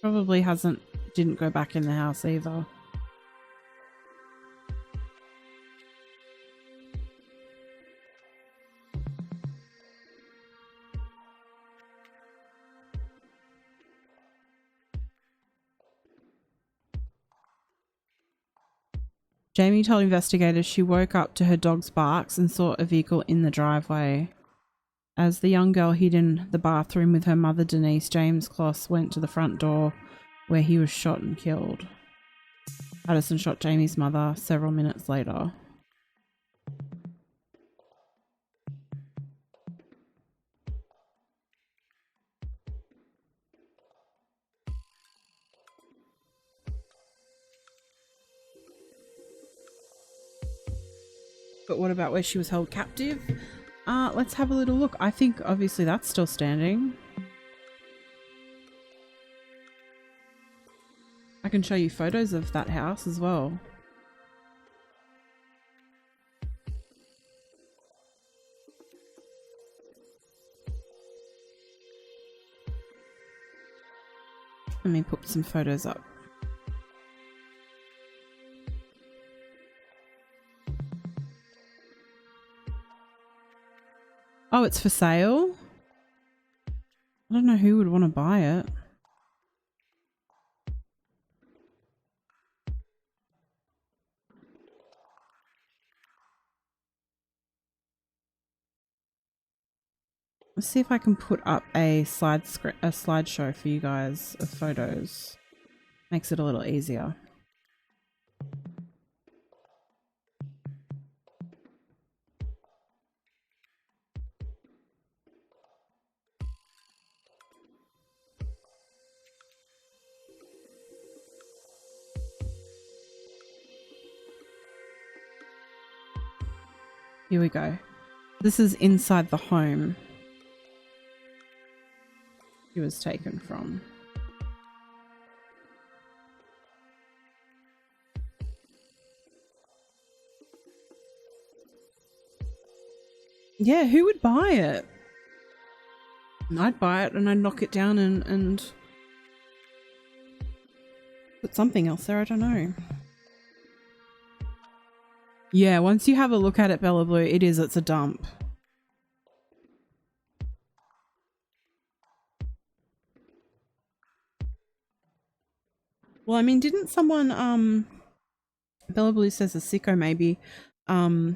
Probably didn't go back in the house either. Jayme told investigators she woke up to her dog's barks and saw a vehicle in the driveway. As the young girl hid in the bathroom with her mother Denise, Jayme Closs went to the front door where he was shot and killed. Addison shot Jayme's mother several minutes later. But what about where she was held captive? Let's have a little look. I think obviously that's still standing. I can show you photos of that house as well. Let me put some photos up. Oh, it's for sale? I don't know who would want to buy it. Let's see if I can put up a slideshow for you guys of photos. Makes it a little easier. Here we go. This is inside the home he was taken from. Yeah, who would buy it? I'd buy it and I'd knock it down and put something else there, I don't know. Yeah, once you have a look at it, Bella Blue, it's a dump. Well, I mean, didn't someone, Bella Blue says a sicko maybe, I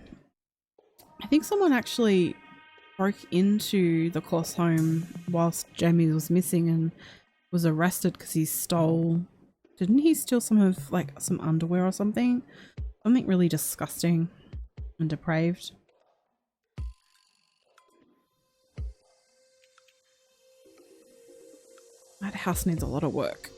think someone actually broke into the Kloss home whilst Jayme was missing and was arrested because he didn't he steal some of, like, some underwear or something? Something really disgusting and depraved. That house needs a lot of work.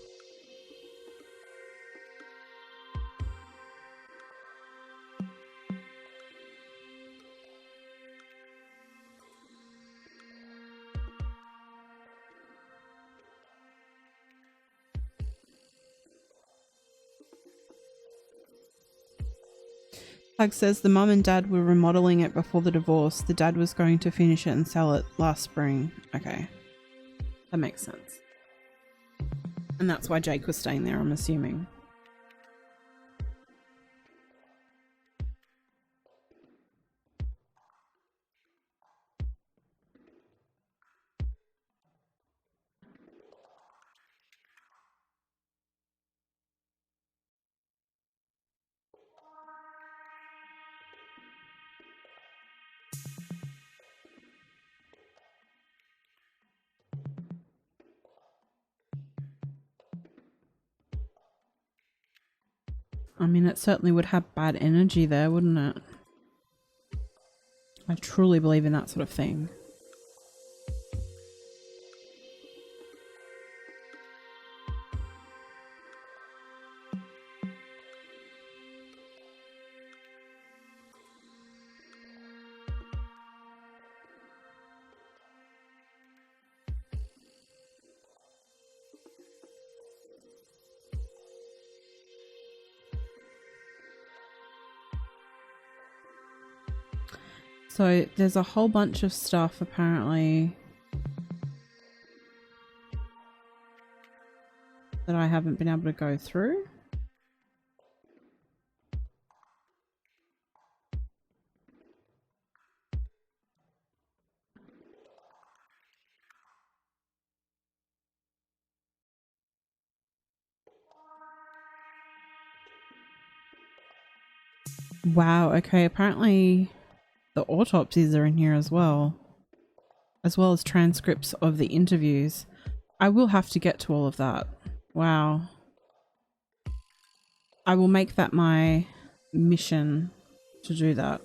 Pug says the mum and dad were remodeling it before the divorce. The dad was going to finish it and sell it last spring. Okay. That makes sense. And that's why Jake was staying there, I'm assuming. I mean, it certainly would have bad energy there, wouldn't it? I truly believe in that sort of thing. So there's a whole bunch of stuff apparently that I haven't been able to go through. Wow, okay, apparently the autopsies are in here as well as transcripts of the interviews. I will have to get to all of that. Wow. I will make that my mission to do that.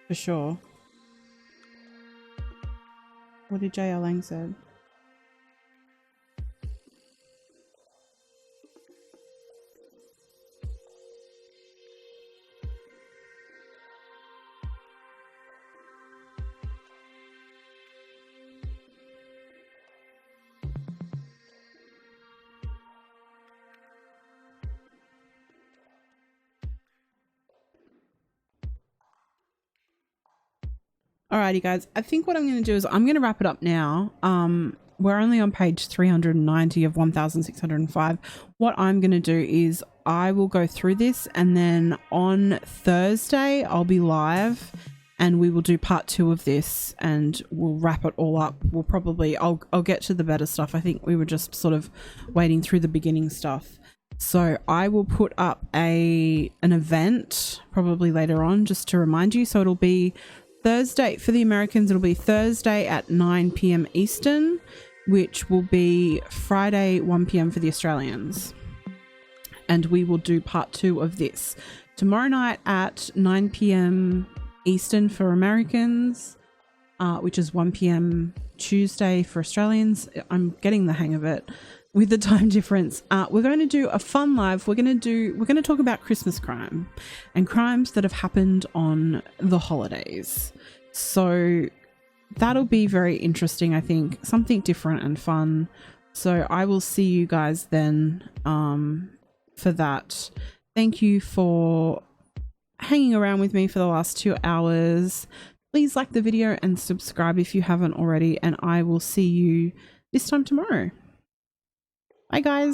For sure. What did J.L. Lang said? Alrighty guys, I think what I'm going to do is I'm going to wrap it up now. We're only on page 390 of 1605. What I'm going to do is I will go through this, and then on Thursday I'll be live and we will do part 2 of this and we'll wrap it all up. We'll probably, I'll get to the better stuff. I think we were just sort of wading through the beginning stuff. So I will put up an event probably later on just to remind you. So it'll be Thursday for the Americans. It'll be Thursday at 9 p.m. Eastern, which will be Friday 1 p.m. for the Australians. And we will do part 2 of this tomorrow night at 9 p.m. Eastern for Americans, which is 1 p.m. Tuesday for Australians. I'm getting the hang of it with the time difference. We're going to do a fun live. We're going to talk about Christmas crime and crimes that have happened on the holidays. So that'll be very interesting. I think something different and fun. So I will see you guys then for that. Thank you for hanging around with me for the last 2 hours. Please like the video and subscribe if you haven't already, and I will see you this time tomorrow. Bye guys.